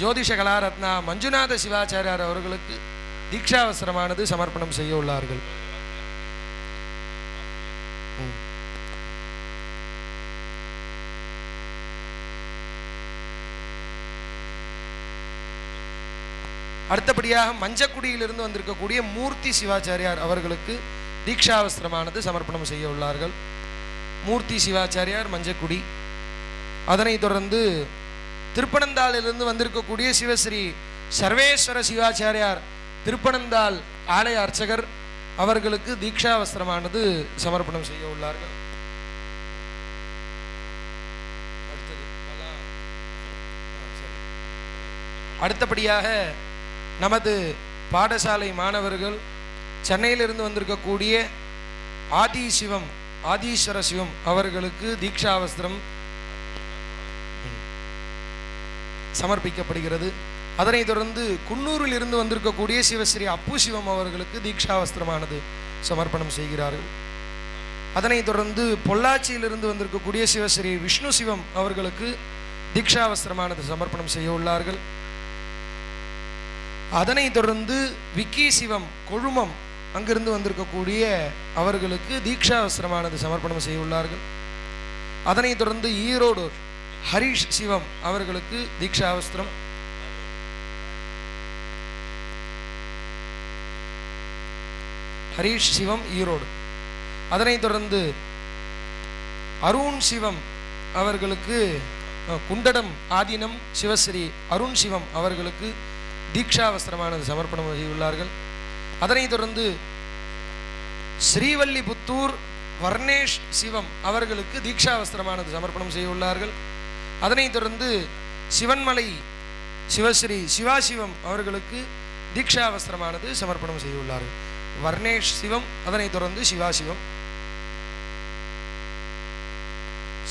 ஜோதிஷ கலாரத்னா மஞ்சுநாத சிவாச்சாரியார் அவர்களுக்கு தீட்சா வஸ்திரமானது சமர்ப்பணம் செய்ய உள்ளார்கள். அடுத்தபடியாக மஞ்சக்குடியிலிருந்து வந்திருக்கக்கூடிய மூர்த்தி சிவாச்சாரியார் அவர்களுக்கு தீட்சா வஸ்திரமானது சமர்ப்பணம் செய்ய உள்ளார்கள். மூர்த்தி சிவாச்சாரியார் மஞ்சக்குடி. அதனைத் தொடர்ந்து திருப்பனந்தாளிலிருந்து வந்திருக்கக்கூடிய சிவஸ்ரீ சர்வேஸ்வர சிவாச்சாரியார் திருப்பனந்தாள் ஆலய அர்ச்சகர் அவர்களுக்கு தீட்சா வஸ்திரமானது சமர்ப்பணம் செய்ய உள்ளார்கள். அடுத்தபடியாக நமது பாடசாலை மாணவர்கள் சென்னையிலிருந்து வந்திருக்கக்கூடிய ஆதீஸ்வர சிவம் அவர்களுக்கு தீட்சா வஸ்திரம் சமர்ப்பிக்கப்படுகிறது. அதனைத் தொடர்ந்து குன்னூரில் இருந்து வந்திருக்கக்கூடிய சிவஸ்ரீ அப்பு சிவம் அவர்களுக்கு தீட்சா வஸ்திரமானது சமர்ப்பணம் செய்கிறார்கள். அதனைத் தொடர்ந்து பொள்ளாச்சியிலிருந்து வந்திருக்கக்கூடிய சிவஸ்ரீ விஷ்ணு சிவம் அவர்களுக்கு தீட்சா வஸ்திரமானது சமர்ப்பணம் செய்ய உள்ளார்கள். அதனைத் தொடர்ந்து விக்கி சிவம் கொழுமம் அங்கிருந்து வந்திருக்கக்கூடிய அவர்களுக்கு தீட்சா வஸ்திரமானது சமர்ப்பணம் செய்ய உள்ளார்கள். அதனைத் தொடர்ந்து ஈரோடு ஹரிஷ் சிவம் அவர்களுக்கு தீட்சா வஸ்திரம். ஹரிஷ் சிவம் ஈரோடு. அதனைத் தொடர்ந்து அருண் சிவம் அவர்களுக்கு குண்டடம் ஆதீனம் சிவஸ்ரீ அருண் சிவம் அவர்களுக்கு தீட்சா வஸ்திரமானது சமர்ப்பணம் செய்துள்ளார்கள். அதனைத் தொடர்ந்து ஸ்ரீவல்லிபுத்தூர் வர்ணேஷ் சிவம் அவர்களுக்கு தீட்சா வஸ்திரமானது சமர்ப்பணம் செய்துள்ளார்கள். அதனைத் தொடர்ந்து சிவன்மலை சிவஸ்ரீ சிவாசிவம் அவர்களுக்கு தீட்சா வஸ்திரமானது சமர்ப்பணம் செய்துள்ளார்கள். வர்ணேஷ் சிவம், அதனைத் தொடர்ந்து சிவாசிவம்.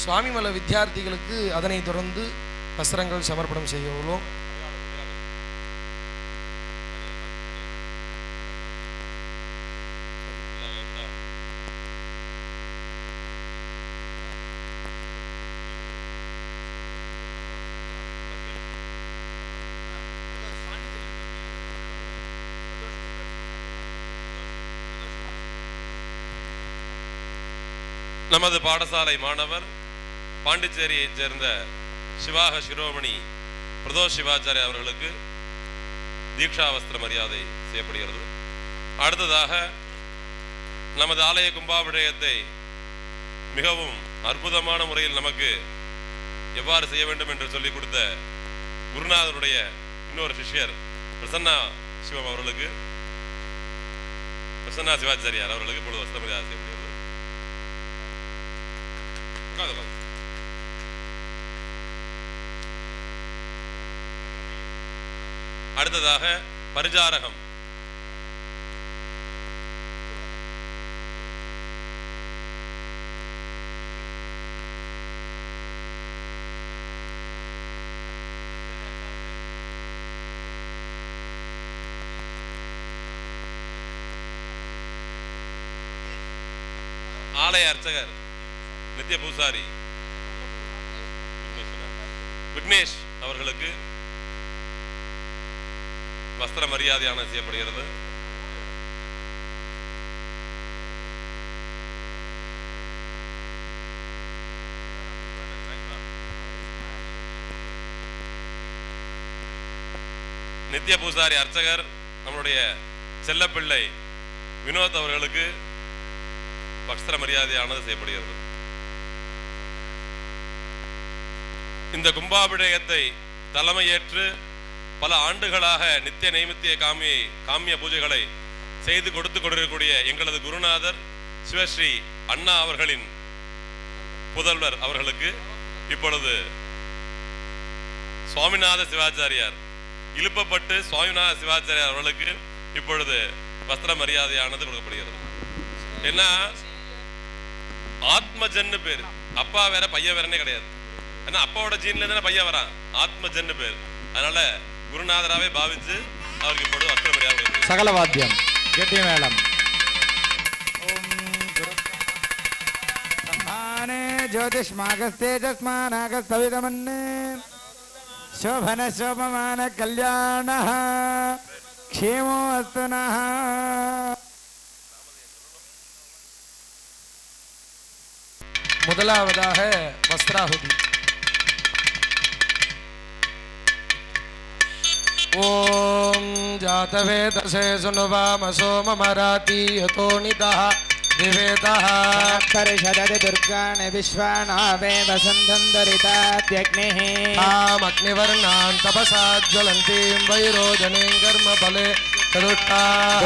சுவாமிமலை வித்தியார்த்திகளுக்கு அதனைத் தொடர்ந்து வஸ்திரங்கள் சமர்ப்பணம் செய்ய உள்ளோம். நமது பாடசாலை மாணவர் பாண்டிச்சேரியைச் சேர்ந்த சிவாக சிரோமணி பிரதோஷ் சிவாச்சாரிய அவர்களுக்கு தீட்சா வஸ்திர மரியாதை செய்யப்படுகிறது. அடுத்ததாக நமது ஆலய கும்பாபிஷேகத்தை மிகவும் அற்புதமான முறையில் நமக்கு எவ்வாறு செய்ய வேண்டும் என்று சொல்லிக் கொடுத்த குருநாதருடைய இன்னொரு சிஷ்யர் பிரசன்னா சிவம் அவர்களுக்கு பிரசன்னா சிவாச்சாரியார் அவர்களுக்கு இப்பொழுது வஸ்திர மரியாதை செய்யப்படுகிறது. அடுத்ததாக பரிஜாரகம் ஆலய அர்ச்சகர் நித்திய பூசாரி விக்னேஷ் அவர்களுக்கு வஸ்திர மரியாதையான செய்யப்படுகிறது. நித்திய பூசாரி அர்ச்சகர் நம்மளுடைய செல்லப்பிள்ளை வினோத் அவர்களுக்கு வஸ்திர மரியாதையானது செய்யப்படுகிறது. இந்த கும்பாபிஷேகத்தை தலைமையேற்று பல ஆண்டுகளாக நித்திய நைமித்திய காமிய பூஜைகளை செய்து கொடுத்து கொண்டிருக்கக்கூடிய எங்களது குருநாதர் சிவஸ்ரீ அண்ணா அவர்களின் புதல்வர் அவர்களுக்கு இப்பொழுது சுவாமிநாத சிவாச்சாரியார் இழுப்பப்பட்டு சுவாமிநாத சிவாச்சாரியார் அவர்களுக்கு இப்பொழுது வஸ்திர மரியாதையானது கொடுக்கப்படுகிறது. ஏன்னா ஆத்மஜன்னு பேர், அப்பா வேற பையன் வேறனே கிடையாது. ஏன்னா அப்பாவோட ஜீன்ல தானே பையன் வரான், ஆத்மஜன்னு பேர். அதனால குருநாதராவே பாவிச்சு அவருக்கு இப்பொழுது வஸ்திர மரியாதை. சகலவாத்தியம் கெட்டி மேளம். ज्योतिष्मागस्तेजस्मानागस्तविदमन् शोभन शोभमान कल्याण क्षेमो अस्तु नः. முதலாவதாக வஸ்திராಹುதி. ஓம் ஜாதவேதசே சுனுவாமசோ மமராதி யதோனிதः விவேதः परिषदति दुर्गाणि विश्वानावे वसन्तन्दरिताद्यग्निः तामग्निवर्णान् तपसा ज्वलन्तीं वैरोजनीं कर्मफले चतुष्टाः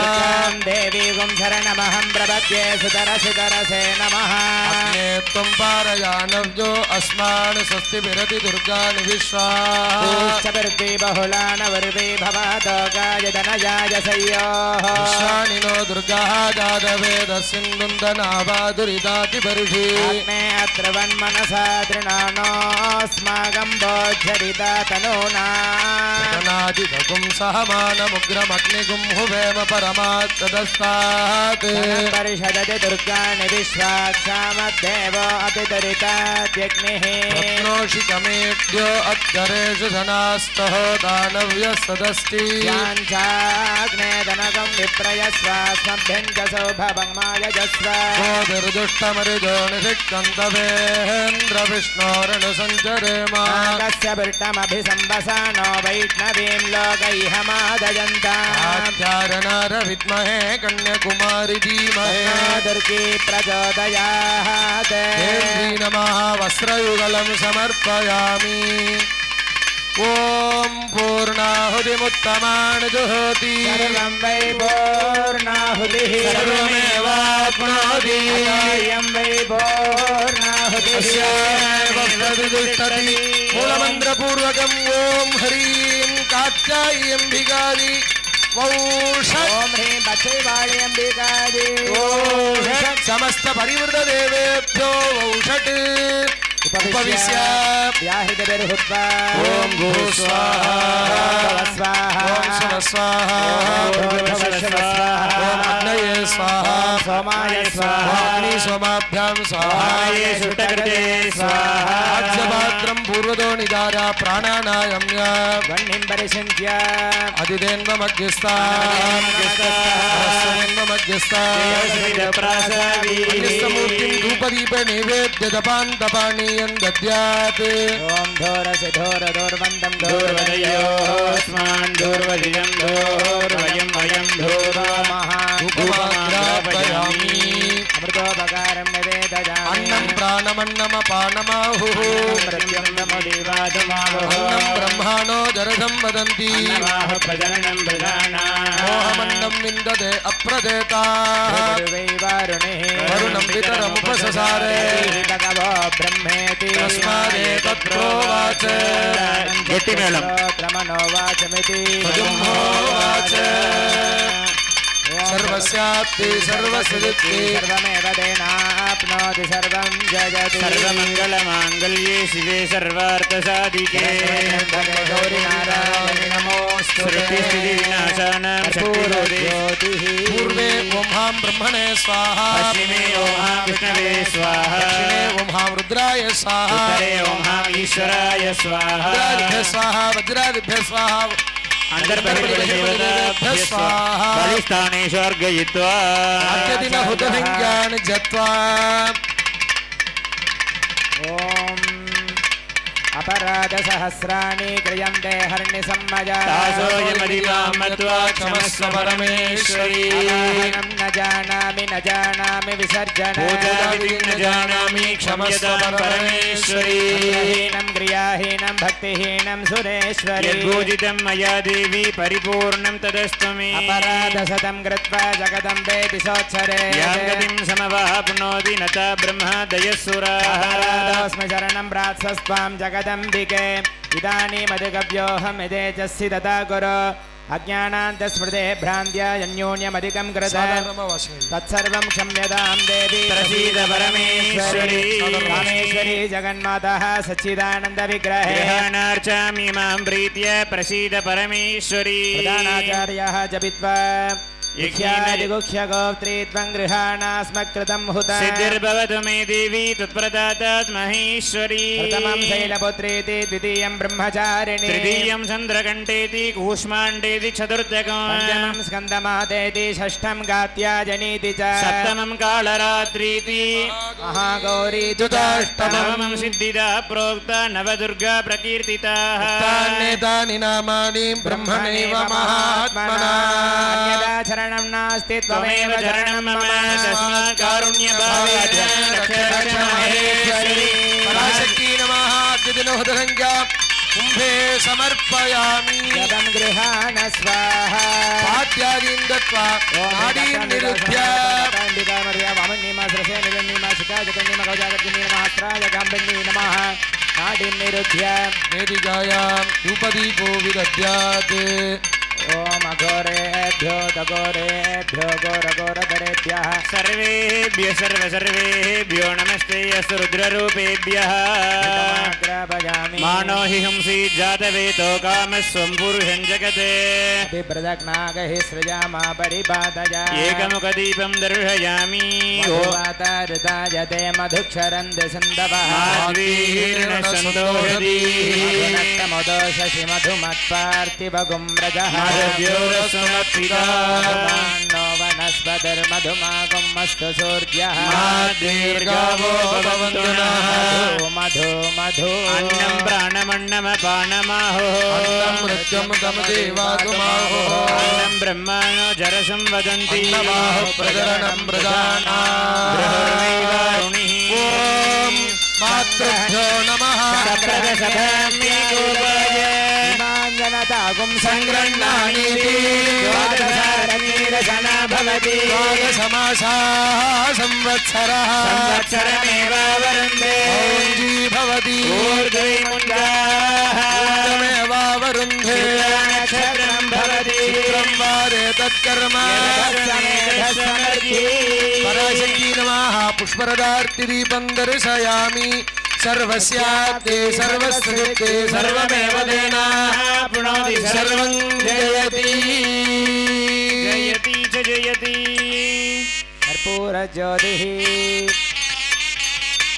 देवीं शरणमहं प्रपद्ये सुतरसे नमः. अग्ने त्वं पारयानव्यो अस्मान् स्वस्ति विरति दुर्गाणि विश्वाः बहुलानवर्वी भवादोगाय धनजाय सय्योः विश्वानि नो दुर्गाः जातवेदस्सिन्दनावादुरिदातिपर्षि मे अत्र वन्मनसा तृणानोऽस्माकं बोध्यरिता तनूना नादिदकुं सहमानमुग्रमग्निगुं हुवेम परमात्तदस्तात् परिषदति दुर्गाणि विश्वाक्षामद्देवो अतिदरिताद्यग्निः रत्नोषिकमेभ्यो अद्गरेषु धनास्तः दानव्यस्तदस्ति याञ्चाग्ने धनकं विप्रयस्वास्मभ्यं च सौभवङ्मायजस्व गोभिर्दुष्टमरुजो निषिक्तन्तवेन्द्र विष्णोरणुसञ्चरेमा नागस्य भृष्टमभिसंवसानो वैष्णवीं लोकैहमादयन्ता आचारनार विद्महे कन्याकुमारी धीमहि दुर्गी प्रचोदयात् देवी नमः वस्त्रयुगलं समर्पयामि ॐ पूर्णाहुतिमुत्तमान् जुहोति सर्वं वै पूर्णाहुतिः सर्वमेवाप्नोति अयं वै पूर्णाहुतिः मूलमन्त्रपूर्वकं ॐ ह्रीं कात्याय्यम्बिकादि वौषट् ॐ ह्रीं बचैवाळ्यम्बिकादि समस्त परिवृतदेवेभ्यो वौषट् उपविश्य व्याहृतभिर्हुत्वा ॐ भूस्वाहा स्वाहा ॐ शिवस्वाहा ॐ अग्नये स्वाहा सोमाय स्वाहा सोमाभ्यां स्वाहा राज्यपात्रं पूर्वतो निदारा प्राणानायम्य वह्निं परिषिन्त्य अदिदेन्वमध्यस्थामूर्तिं धूपदीपे निवेद्य तपान्तपानीयं दद्यात् ॐ धोरसि धोरदोर्वन्दं धूर्वदयोस्मान् धूर्वदियं धूर्वयं वयं धूर्वमः धूपमाग्रापयामि अमृतोपकारं निवेदयामि अन्नं प्राणमन्नमपानमाहुः अन्नं ब्रह्माणो जरसं वदन्ति प्रजननं मोहमन्नं विन्दते अप्रदेताः वरुणं पितरमुपससारे ब्रह्मेति तस्मादेतत् प्रोवाच क्रमणोवाचमिति तदुम्होवाच सर्वस्याप्ति सर्वसिद्धिः सर्वमेव तेनाप्नोति सर्वं जगति सर्वमङ्गलमाङ्गल्ये शिवे सर्वार्थसाधिके गौरीनारायणि नमोऽस्तु सृष्टिस्थितिविनाशानां शक्तिरोधिः पूर्वे ॐ हां ब्रह्मणे स्वाहा पश्चिमे ॐ हां विष्णवे स्वाहा दक्षिणे ॐ हां रुद्राय स्वाहा उत्तरे ॐ हां ईश्वराय स्वाहा वज्रादिभ्यः स्वाहा वज्रादिभ्यः स्वाहा अन्तर्बहिर्देवताभ्यः स्वाहा बलिस्थानेषु अर्घयित्वा अद्यदिनहुतभिञ्जानि जत्वा ॐ अपराधसहस्राणि क्रियन्ते हर्निसम्मजा तासोऽयमधिकां मत्वा क्षमस्व परमेश्वरी अवाहनं न जानामि विसर्जनं न जानामि क्षम्यतां परमेश्वरी हीनं क्रियाहीनं भक्तिहीनं सुरेश्वरी यद्भूजितं मया देवी परिपूर्णं तदस्तु मे अपराधशतं कृत्वा जगदम्बेति सोत्सरे यां गतिं समवाप्नोति न ता ब्रह्मादयस्सुराः अपराधोऽस्मि शरणं प्रार्थस्त्वां जगदम्बिके इदानीमधिगव्योऽहम् यदेजस्सि तथा कुरु अज्ञानान्तस्मृते भ्रान्त्या अन्योन्यमधिकं कृतं तत्सर्वं क्षम्यतां देवी प्रसीद परमेश्वरी रामेश्वरी जगन्मातः सच्चिदानन्दविग्रहे ग्रहाणार्चामि मां प्रीत्य प्रसीद परमेश्वरी प्रधानाचार्यः जपित्वा यज्ञादिगुह्यगोत्री त्वं गृहाणास्मकृतं हुता सिद्धिर्भवतु मे देवी त्वत्प्रदातात् महेश्वरी प्रथमं शैलपुत्रेति द्वितीयं ब्रह्मचारिणी तृतीयं चन्द्रकण्ठेति कूष्माण्डेति चतुर्थकं पञ्चमं स्कन्दमातेति षष्ठं गात्याजनीति च सप्तमं कालरात्रीति महागौरी नवमं सिद्धिदा प्रोक्ता नवदुर्गा प्रकीर्तिताः तान्येतानि नामानि ब्रह्मणैव महात्मना शरणं नास्ति त्वमेव शरणं मम तस्मात् कारुण्यभावेन रक्ष महेश्वरी पराशक्ति नमः द्विदिनोदरङ्ग्या कुम्भे समर्पयामि जलं गृहाण स्वाहा पाद्यादीन् दत्त्वा नाडीं निरुध्य नाडीं निरुध्य वेदिकायां धूपदीपो विदद्यात् ओम अघोरेभ्यो दघोरेभ्यो घोरघोरधरेभ्यः सर्वेभ्यो नमस्ते अस्तु रुद्ररूपेभ्यः भजामि मानो हि हंसि जातवेतो कामस्वं पुरुषं जगते बिभ्रदग्नागः सृजामा परिपातया एकमुखदीपं दर्शयामि ऋतायते मधुक्षरन्ति सिन्धवः नक्तमोदो शशि मधुमत्पार्थिवगुं व्रजः नो वनस्पतिर्मधुमागुमस्तु सूर्यः दीर्घावो भवन्तु नः मधु मधु अन्नं प्राणमन्नमपानमाहो मृत्यं तमदेवागुमाहो अन्नं ब्रह्माणो जरसं वदन्ति प्रजननं प्रजानां बृहर्वैवारुणिः ॐ मातृभ्यो नमः जनतागुं सङ्गृह्णानीति द्वादशारण्यरचना भवति द्वादशमासाः संवत्सरः संवत्सरमेवावरुन्धे औञ्जी भवति ऊर्ध्वैमुण्डाः ऊर्ध्वमेवावरुन्धे नक्षत्रं भवति चित्रं वारे तत्कर्म पराशक्ति नमः पुष्परदार्तिदीपं दर्शयामि सर्वस्याप्ते सर्वस्ते सर्वमेव प्रणोति सर्वं जयति जयति च जयति कर्पूरज्योतिः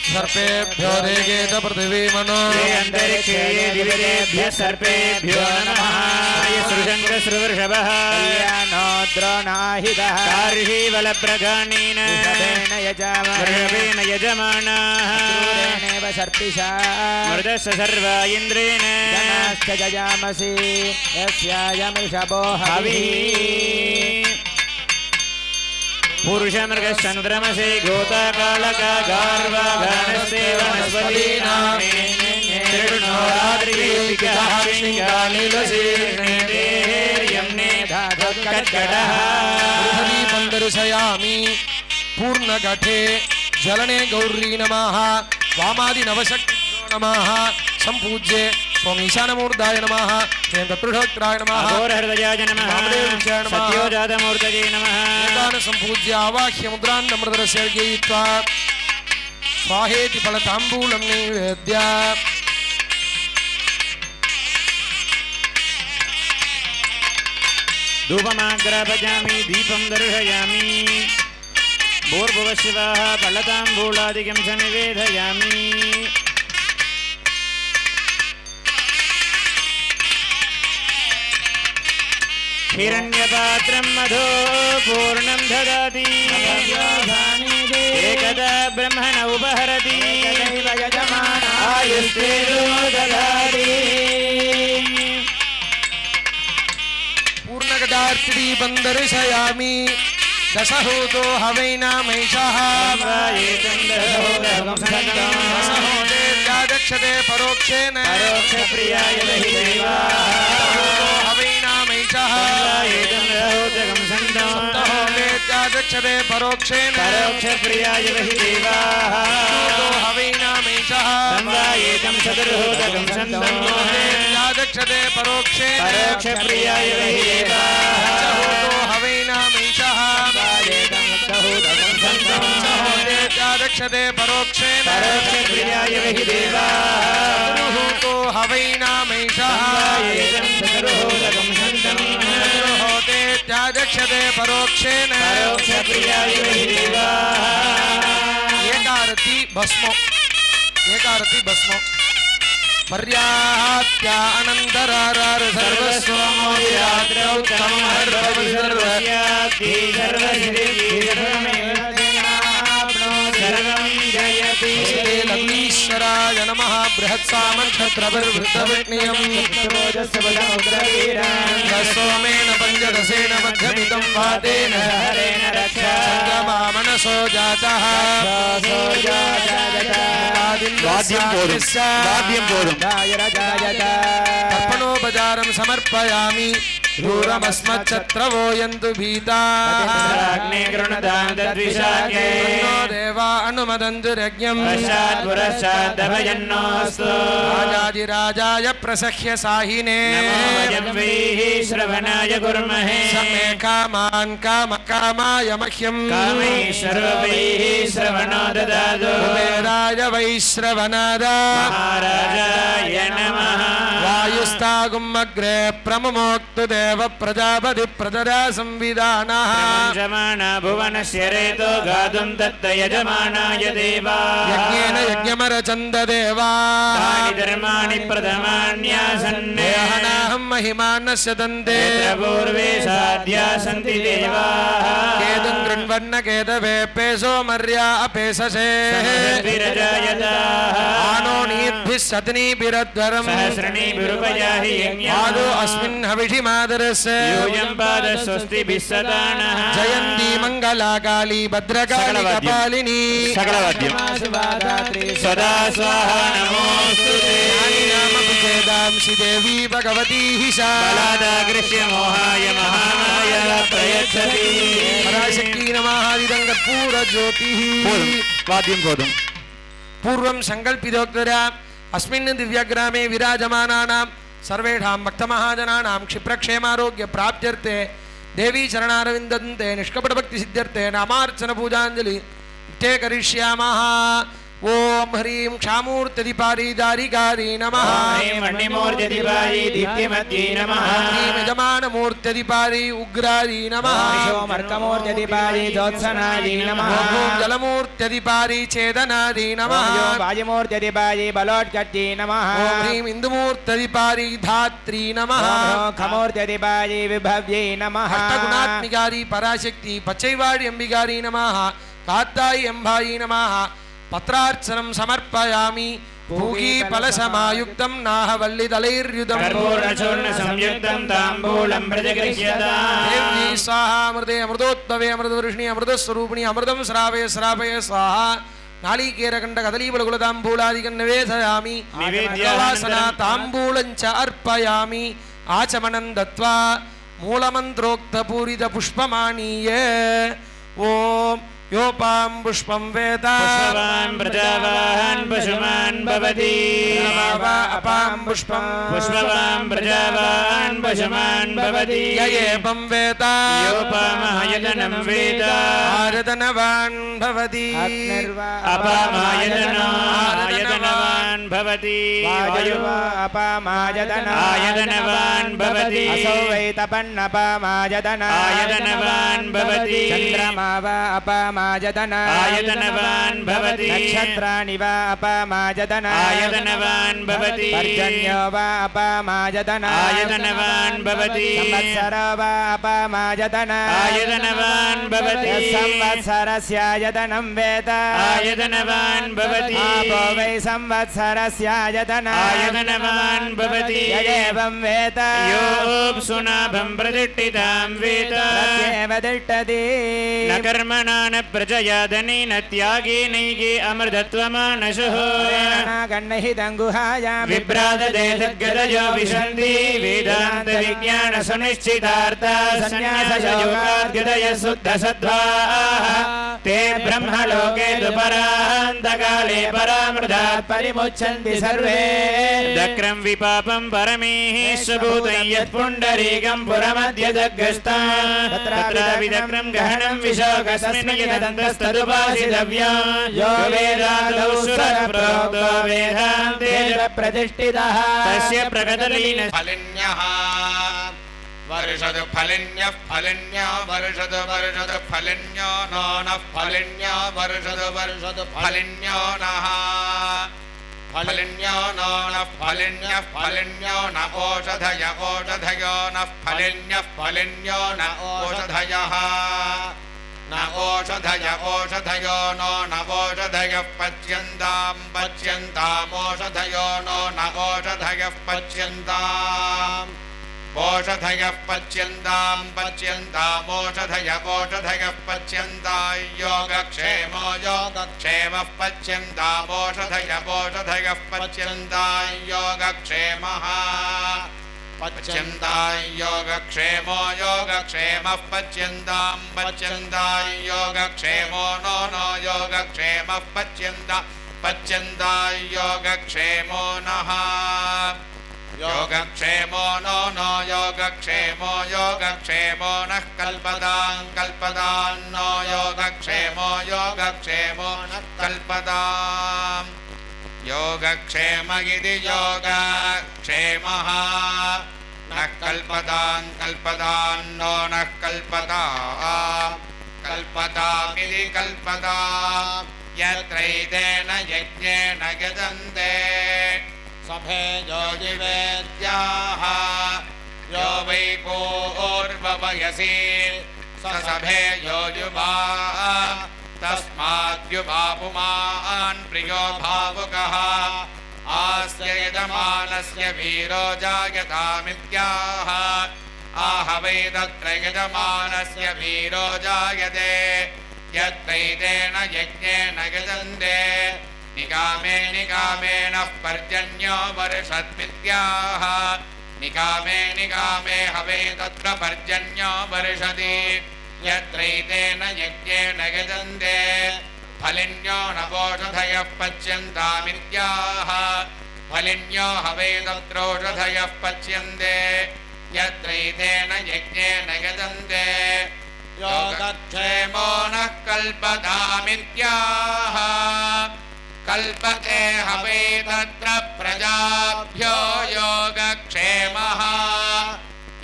सर्पेभ्यो देगेत पृथिवी मनो ये अन्तरिक्षे ये दिविदेभ्यः सर्पेभ्यो नमः ये सृजङ्गसृवृषभः कल्याणो द्रोणाहितः कार्षीवलप्रघानेन वृषभेन यजमानाः सूरेणेव सर्पिषा मृतस्य सर्वा इन्द्रेण जनाश्च जजामसि यस्यायमिषभो हविः हविः पुरुषमृगश्चन्द्रमसे गोताकालका गार्वागानस्ते वनस्पतीनामे तृणोराद्रिवेदिकः शृङ्गानिलशीर्णेतेर्यम्ने धातुकर्कटः दीपं दर्शयामि पूर्णघटे जलने गौरी नमः वामादिनवशक्तिभ्यो नमः सम्पूज्ये स्वामीशानमूर्धाय नमः तत्पुरुषोक्ताय नमः अघोरहृदयाय नमः वामदेवविषयाय नमः सत्योजातमूर्तये नमः एतान् सम्पूज्य आवाह्य मुद्रान्नमृतरस्य अर्घयित्वा स्वाहेति फलताम्बूलं निवेद्य धूपमाग्रापयामि दीपं दर्शयामि भूर्भुवशिवाः फलताम्बूलादिकं च निवेदयामि हिरण्यपात्रं मधो पूर्णं ददाति एकदा ब्रह्मण उपहरति आयुस्तेजो ददाति पूर्णगडार्त्री बन्दर्शयामि दशहूतो हवैनामैषः दशहोदेत्यादक्षते परोक्षेण परोक्षप्रियाय वहि देवाः हवैनामैषः सप्तहोदेत्यादक्षते परोक्षेण परोक्षप्रियाय वहि देवाः हवैनामैषः संवायेतं चतुर्होदकं सप्तहोदेत्यादक्षते परोक्षेण परोक्षप्रियाय वहि देवाः हवैनामैषः सप्तहोदेत्यादक्षते परोक्षेण परोक्षप्रियाय वहि देवाः चतुर्हूतो हवैनामैषः चतुर्होदेत्यादक्षते परोक्षेण परोक्षप्रियाय वहि देवाः एकारति भस्मो पर्याप्त्या अनन्तरारार सर्वस्वमो विरात्रौ तमं हर्षति सर्वस्याद्धि श्री लग्नीश्वराय नमः बृहत्सामक्षत्रभिर्वृद्धविष्णियं सोमेन पञ्चदशेन मध्यमिदं वातेन चन्द्रमा मनसो जातः तर्पणोपचारं समर्पयामि दूरमस्मच्छत्रवो यन्तु भीताः देवा अनुमदन्तु यज्ञम् राजाधिराजाय प्रसह्य साहिने श्रवणाय कुर्महे समे कामान् कामकामाय मह्यम् श्रवणो ददातु कुबेराय वैश्रवणादा महाराजाय नमः वायुस्तागुमग्रे प्रमुमोक्तु देव प्रजापति प्रदरा संविधानः यजमाना भुवनस्य रेतो गातुं तत्त यजमानाय देवा यज्ञेन यज्ञमरचन्द देवा तानि धर्माणि प्रथमान्यासन्नेहनाहं महिमानस्य दन्ते पूर्वे साध्या सन्ति देवाः केदुं गृण्वन्न केदवे पेशो मर्या अपेशसे आनो नीद्भिः सतनीभिरध्वरम् सहस्रणीभिरुपयाहि आदो अस्मिन् हविषि मादरस्य यूयं पादस्वस्तिभिः सदानः जयन्ती मङ्गला काली भद्रकाली कपालिनी सदा स्वाहा नमोऽस्तु ते नामपुचेदांसि देवी भगवती सा बलादागृह्य मोहाय महामाय प्रयच्छति पराशक्ति नमः दिदङ्गपूरज्योतिः वाद्यं कोदम् पूर्वं सङ्कल्पितोक्तया अस्मिन् दिव्यग्रामे विराजमानानां सर्वेषां भक्तमहाजनानां क्षिप्रक्षेमारोग्य प्राप्त्यर्थे देवी चरणारविन्दन्ते निष्कपटभक्तिसिद्ध्यर्थे नामार्चन पूजाञ्जलि ते करिष्यामः ओम ह्रीं क्षामूर्त्यधिपारिदारिकारी नमः ह्रीं मणिमूर्त्यधिपारि दीप्तिमती नमः ह्रीं यजमानमूर्त्यधिपारि उग्रारी नमः सोमर्कमूर्त्यधिपारि ज्योत्सनादि नमः ओम जलमूर्त्यधिपारि चेदनादि नमः वायुमूर्त्यधिपारि बलोत्कट्टी नमः ओम ह्रीं इंदुमूर्त्यधिपारि धात्री नमः खमूर्त्यधिपारि विभव्यै नमः अष्टगुणात्मिकारी पराशक्ति पचैवाड़ी अंबिकारी नमः कात्तायि अंबायि नमः पत्रार्चनं समर्पयामि भूगी फलसमायुक्तं नाहवल्लिदलैर्युधं कर्पूरचूर्ण संयुक्तं ताम्बूलं प्रतिगृह्यताम् देवी स्वाहा अमृते अमृतोत्तवे अमृतवर्षिणि अमृतस्वरूपिणि अमृतं श्रावय श्रावय स्वाहा नालिकेरकण्ड कदलीफलकुलताम्बूलादिकं निवेदयामि ताम्बूलं च अर्पयामि आचमनं दत्वा मूलमन्त्रोक्तपूरित पुष्पमानीय ओम योपां पुष्पं वेद पुष्पवान् प्रजावान् पशुमान् भवति अपां पुष्पं पुष्पवान् प्रजावान् पशुमान् भवति ययेपं वेद योपामायतनं वेद आरदनवान् भवति अपामायतनायतनवान् भवति आयतनवान् भवति असौ वै तपन्नपामायतन आयतनवान् भवति चन्द्रमा वा अपाम अपमाजदन आयतनवान् भवति नक्षत्राणि वा अपमाजदन आयतनवान् भवति पर्जन्यो वा अपमाजदन आयतनवान् भवति संवत्सरो वा अपमाजदन आयतनवान् भवति संवत्सरस्यायतनं वेद आयतनवान् भवति आपो वै संवत्सरस्यायतन आयतनवान् भवति यदेवं वेद योऽप्सुनाभं प्रतिष्ठितां वेद प्रत्येव तिष्ठति न कर्मणा न प्रजया धनेन त्यागेनैके अमृतत्वमानशः गण्णहितं गुहायां विभ्राजते सद्गतयो विशन्ति वेदान्तविज्ञानसुनिश्चितार्था सन्न्यासयोगाद्गतयः शुद्धसत्त्वाः ते ब्रह्मलोके तु परान्तकाले परामृतात् परिमुच्यन्ति सर्वे दक्रं विपापं परमेश्वरभूतं यत्पुण्डरीकं पुरमध्यजग्रस्तात् तत्राविदक्रं गहनं विशोकस्मिन् यदन्तस्तदुपासितव्यं यो वेदादौ सुरप्रोक्तो वेदान्ते प्रतिष्ठितः तस्य प्रगतलीन फलिन्यः वर्षतु फलिन्यः फलिन्यो वर्षतु वर्षतु फलिन्यो नो नः फलिन्यो वर्षतु वर्षतु फलिन्यो नः फलिन्यो नो नः फलिन्यः फलिन्यो न ओषधय ओषधयो नः फलिन्यः फलिन्यो न ओषधयः न ओषधय ओषधयो नो न ओषधयः पच्यन्तां पच्यन्तामोषधयो नो न ओषधयः पच्यन्ताम् ओषधयः पच्यन्तां पच्यन्तामोषधय ओषधयः पच्यन्तां योगक्षेमो योगक्षेमः पच्यन्तामोषधय ओषधयः पच्यन्तां योगक्षेमः पच्यन्तां योगक्षेमो योगक्षेमः पच्यन्तां पच्यन्तां योगक्षेमो नो नो योगक्षेमः पच्यन्तां योगक्षेमो नः योगक्षेमो नो नो योगक्षेमो योगक्षेमो नः कल्पदां कल्पदां नो योगक्षेमो योगक्षेमो नः कल्पदां योगक्षेम इति योगक्षेमः नः कल्पदां कल्पदां नो नः कल्पदां कल्पदामिति कल्पदां यत्रैतेन यज्ञेन यजन्ते सभे योजिवेद्याः यो वै पूर्ववयसि स सभे योजुवा तस्माद्युवापुमान् प्रियो भावुकः आस्य यजमानस्य वीरो जायतामित्याह आह वै तत्र यजमानस्य वीरो जायते यत्रैतेन यज्ञेन यजन्ते निकामे निकामेन पर्जन्यो वर्षद्विद्याः निकामे निकामे हवे तत्र पर्जन्यो वर्षति यत्रैतेन यज्ञेन यजन्ते फलिन्यो नवोषधयः पच्यन्तामित्याह फलिन्यो हवे तत्रोषधयः पच्यन्ते यत्रैतेन यज्ञेन यजन्ते योगक्षेमो नः कल्पदामित्याह कल्पते हवे तत्र प्रजाभ्यो योगक्षेमः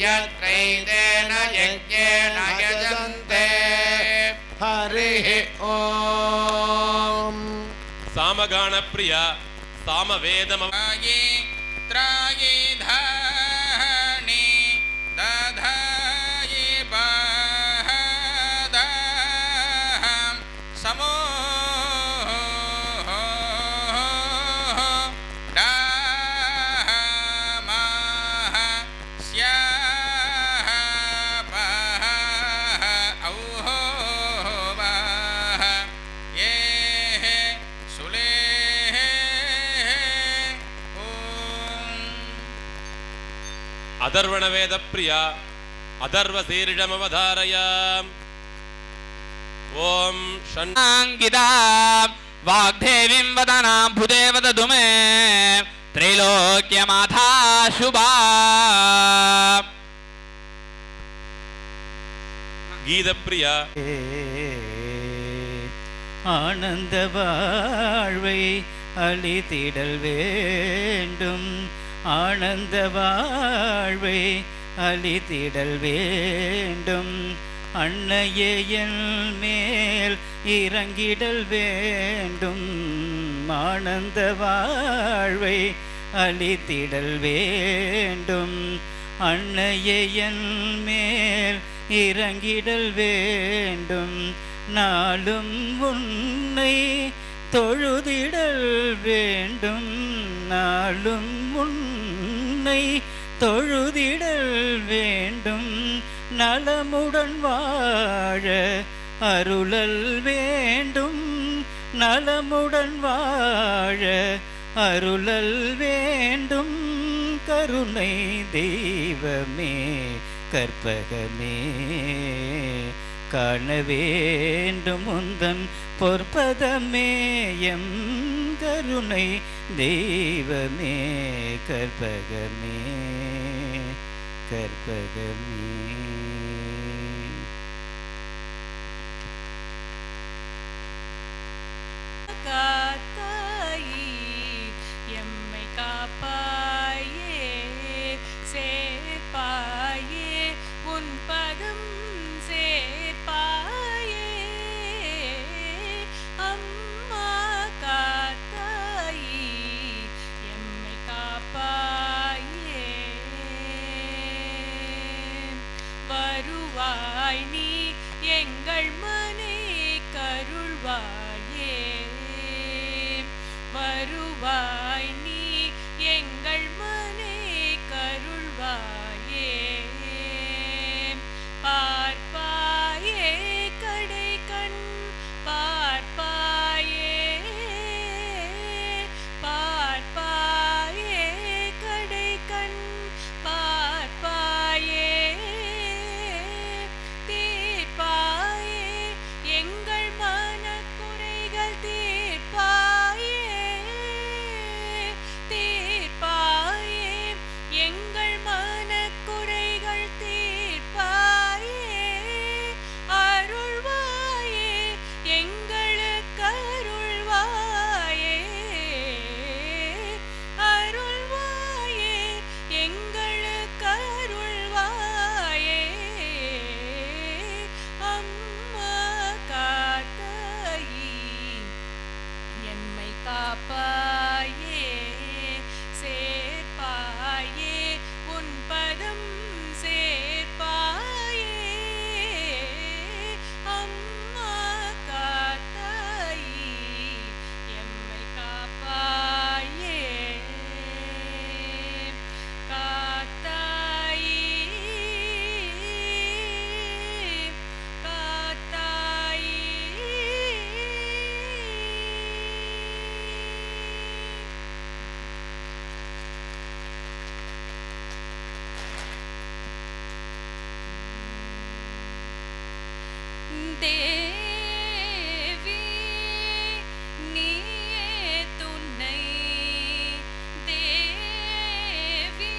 यत्रैतेन यज्ञेन यजन्ते हरिः ॐ सामगानप्रिया सामवेदमवाये त्राये धानि दधाये बाहदाहं समो अदर्वणवेदप्रिया अदर्वशीर्षमवधारय ॐ षण्णाङ्गिता वाग्देवीं वदनां भुजे वदतु मे त्रैलोक्यमाथा शुभा गीतप्रिया ஆனந்த வாழ்வை அளித்திடல் வேண்டும் ஆனந்த வாழ்வை அளித்திடல் வேண்டும் அன்னையே என் மேல் இறங்கிடல் வேண்டும், ஆனந்த வாழ்வை அளித்திடல் வேண்டும். அன்னையே என் மேல் இறங்கிடல் வேண்டும், நாளும் உன்னை தொழுதிடல் வேண்டும், நாளும் உன்னை தொழுதிடல் வேண்டும். நலமுடன் வாழ அருளல் வேண்டும், நலமுடன் வாழ அருளல் வேண்டும். கருணை தெய்வமே கற்பகமே காண வேண்டும் உந்தன் பொற்பதமே. எம் கருணை தெய்வமே கற்பகமே கற்பகமே. காத்தாயி எம்மை காப்பாயே, சேர்ப்பாயே உன் பதம் சேர்ப்பாயே. அம்மா காத்தாயி எம்மை காப்பாயே. வருவாய் நீ எங்கள் மனை கருள்வாயே, வருவாய் நீ எங்கள் மனை கருள்வாயே. பார்ப்பாயே கடை கண் பார்ப்பாயே, பார்ப்பாயே கடை கண் பார்ப்பாயே. தீர்ப்பாயே எங்கள் மனக்குறைகள் தீர்ப்பாயே, தீர்ப்பாயே எங்கள் மனக்குறைகள் தீர்ப்பாயே. அருள்வாயே எங்களுக்கு அருள்வாயே, அருள்வாயே எங்களுக்கு அருள்வாயே. அம்மா காத்தாயி எம்மை காப்பாயே, சேர்ப்பாயே உன் பதம் சேர்ப்பாயே. அம்மா காத்தாயி எம்மை காப்பாயே, காத்தாயி காத்தாயி. தேவி நீயே துணை, தேவி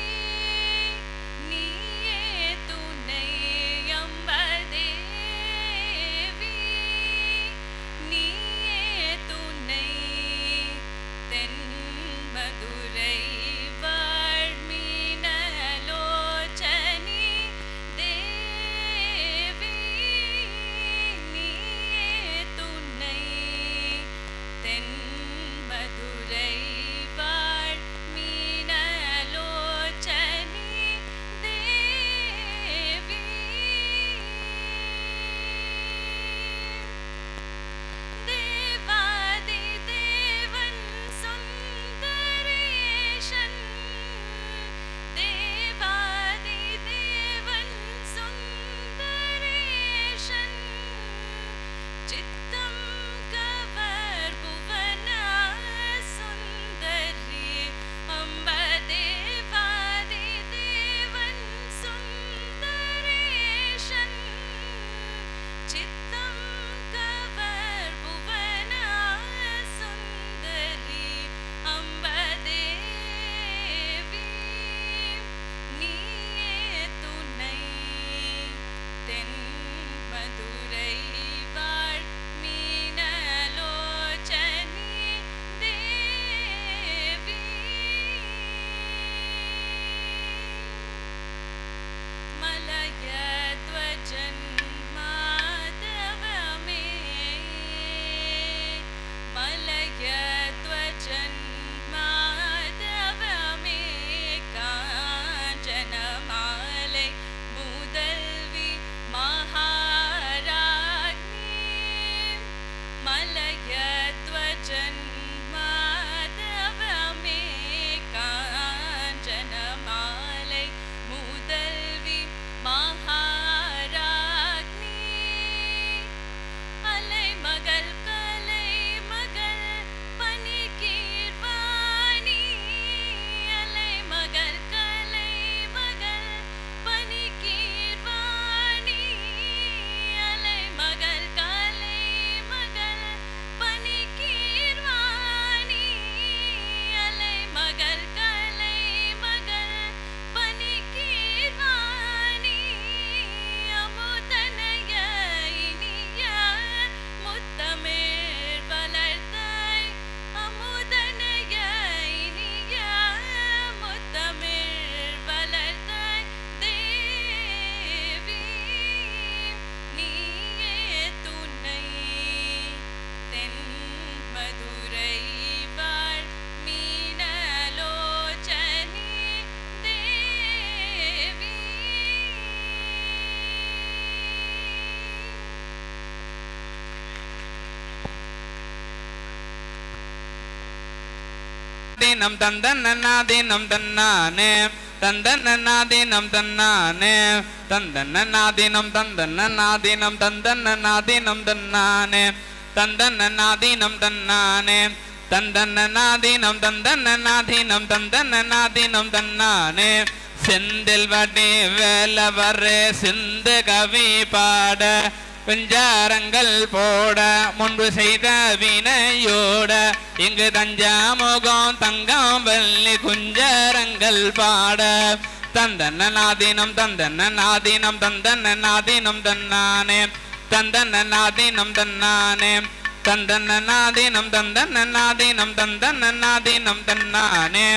நீயே துணை. அம்பதேவி நீயே துணை, தென்மதுரை வாழ்மீனலோச்சனி தேவி நீயே தந்தன்னநாதீனம் தந்தன்னநாதீனம் தன்னானே தந்தன்னநாதீனம் தன்னானே தந்தன்னநாதீனம் தந்தன்னநாதீனம் தந்தன்னநாதீனம் தன்னானே தந்தன்னநாதீனம் தன்னானே தந்தன்னநாதீனம் தந்தன்னநாதீனம் தந்தன்னநாதீனம் தன்னானே செந்தில் வடி வேலவரே சிந்து கவி பாட வெஞ்சாரங்கள் போட முன்பு செய்த வினையோட இங்கு தஞ்சாமுகம் தங்கம் வெள்ளி குஞ்சரங்கள் பாட தந்தன்னநாதீனம் தந்தன்னநாதீனம் தந்தன்னநாதீனம் தன்னானே தந்தன்னநாதீனம் தன்னானே தந்தன்னநாதீனம் தந்தன்னநாதீனம் தந்தன்னநாதீனம் தன்னானே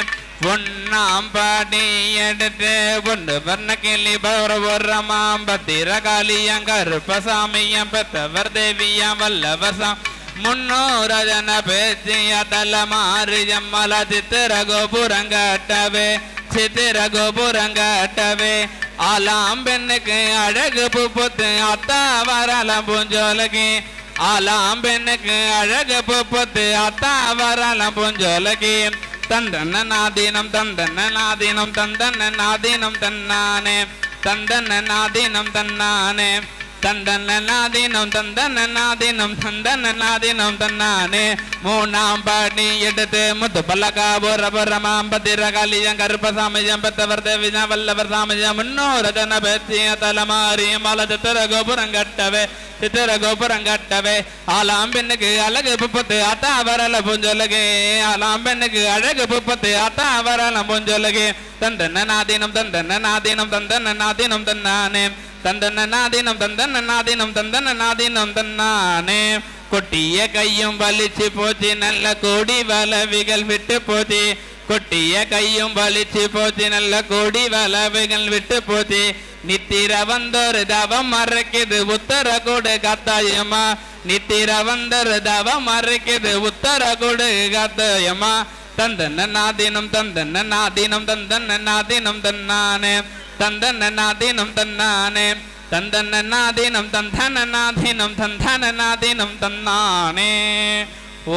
ஒன்னாம் பாடி எடுத்து ஒன்று வர்ண கிளி பௌரவரமாம் பத்திரகாளியம் கருப்பசாமியம் பெத்தவர் தேவியம் வல்லவசாம் முன்னோரஜன பேச்சிய தலமாரியம் மல சித்திர கோபுரங்கட்டவே சித்திர கோபுரங்கட்டவே ஆலாம் பெண்ணுக்கு அழகு புப்புத்து அத்தா வரலம் பூஞ்சோலகி ஆலாம் பெண்ணுக்கு அழகு புப்புத்து அத்தா வரலம் பூஞ்சோலகி தந்தன்னநாதீனம் தந்தன்னநாதீனம் தந்தன்னநாதீனம் தன்னானே தந்தன்னநாதீனம் தன்னானே தந்தன்னநாதீனம் தந்தன்னநாதீனம் தந்தன்னநாதீனம் தன்னானே மூணாம் பாடி எடுத்து முத்து பல்லகாபுரபுரமாம் பத்திரகாளியம் கருப்பசாமியம் பெத்தவர் தேவியம் வல்லவர் சாமியம் முன்னோரஜன பேத்திய தலமாரியம் மல சித்திர கோபுரங்கட்டவே சித்திர கோபுரங்கட்டவே ஆலாம் பெண்ணுக்கு அழகு புப்பத்து அத்தா வரல பூஞ்சொலகே ஆலாம் பெண்ணுக்கு அழகு புப்பத்து அத்தா வரல பூஞ்சொலகே தந்தன்னநாதீனம் தந்தன்னநாதீனம் தந்தன்னநாதீனம் தன்னானே தந்தன்னநாதீனம் தந்தன்னநாதீனம் தந்தன்னநாதீனம் தன்னானே கொட்டிய கையும் வலிச்சு போச்சு நல்ல கோடி வலவிகள் விட்டு போச்சு கொட்டிய கையும் வலிச்சு போச்சு நல்ல கோடி வலவிகள் விட்டு போச்சு நித்திர வந்தொரு தவம் மறைக்குது உத்தர கொடு காத்தாயம்மா நித்திர வந்தொரு தவம் மறைக்குது உத்தர கொடு காத்தாயம்மா தந்தன்னநாதீனம் தந்தன்னநாதீனம் தந்தன்னநாதீனம் தன்னானே தந்தன்னநாதீனம் தன்னானே தந்தன்னநாதீனம் தந்தன்னநாதீனம் தந்தன்னநாதீனம் தன்னானே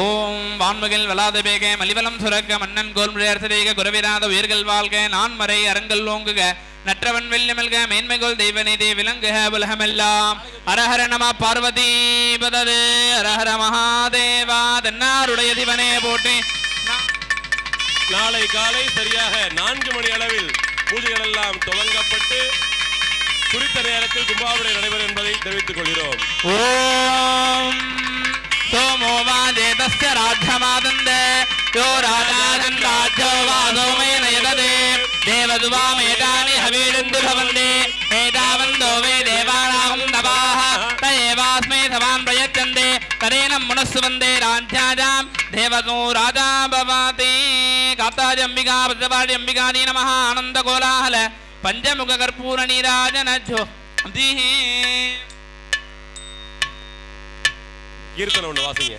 ஓம் வான்மகில் வளாத பேக மலிவலம் சுரக்க மன்னன் கோல்முழையரசரேக குரவிராத உயிர்கள் வாழ்க நான்மறை அரங்கல் ஓங்குக நற்றவன் வெள்ளிமல்க மேன்மைகோல் தெய்வநீதி விளங்குக உலகமெல்லாம் அரஹர நம பார்வதி பதவே அரஹர மகாதேவா தென்னாருடைய சிவனே போற்றி. நாளை காலை சரியாக 4 மணி அளவில் பூஜைகள் எல்லாம் துவங்கப்பட்டு குறித்த நேரத்தில் கும்பாபிடை நடைபெறும் என்பதை தெரிவித்துக் கொள்கிறோம். ஓம் सोमो वाजेतस्य राज्यमादन्दे यो राजानन् राज्यो वासोमेन यददे देवदुवामेतानि हवीरन्तु भवन्ति एतावन्तो वे देवानां नवाः त एवास्मै सवान् प्रयच्छन्ते तदेन मुनस्सुवन्दे राज्याजां देवतो राजा भवति काताजम्बिका प्रजपाड्यम्बिकादि नमः आनन्दकोलाहल पञ्चमुखकर्पूरनीराजनज्योतिः கீர்த்தனை ஒன்று வாசிங்க.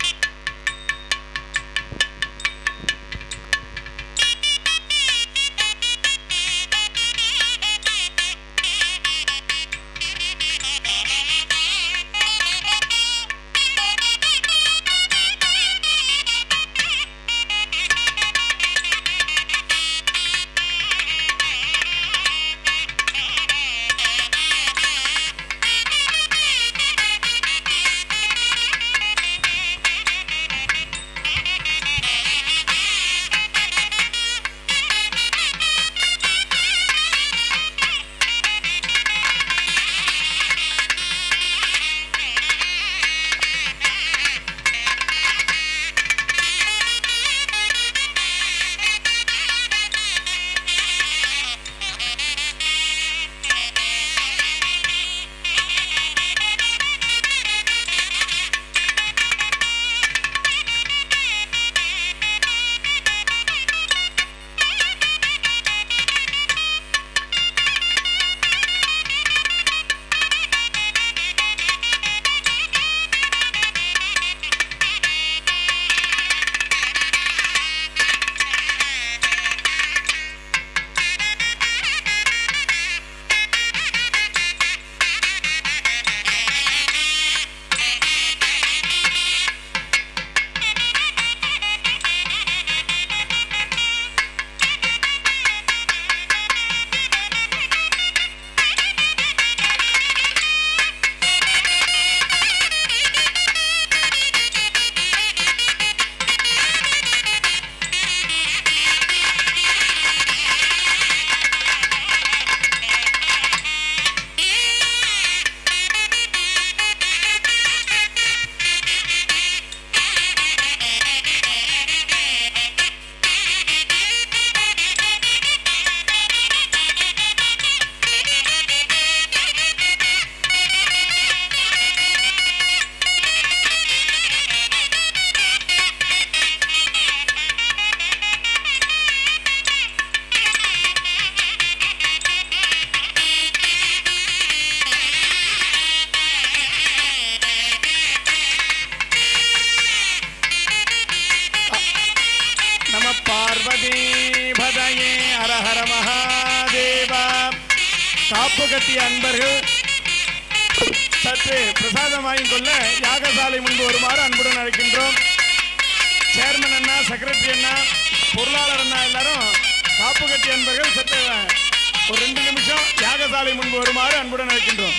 காப்பு கட்டிய அன்பர்கள் சற்று பிரசாதம் வாங்கிக் கொள்ள யாகசாலை முன்பு வருமாறு அன்புடன் அழைக்கின்றோம். சேர்மன் அண்ணா, செக்ரட்டரி அண்ணா, பொருளாளர் அண்ணா எல்லாரும் காப்பு கட்டிய அன்பர்கள் சற்று ஒரு 2 நிமிஷம் யாகசாலை முன்பு வருமாறு அன்புடன் அழைக்கின்றோம்.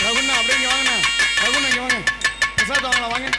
ரகுண்ணா அப்படியே வாங்கண்ணா, ரகுண்ணா இங்கே வாங்க, பிரசாத் வாங்கலாம் வாங்க.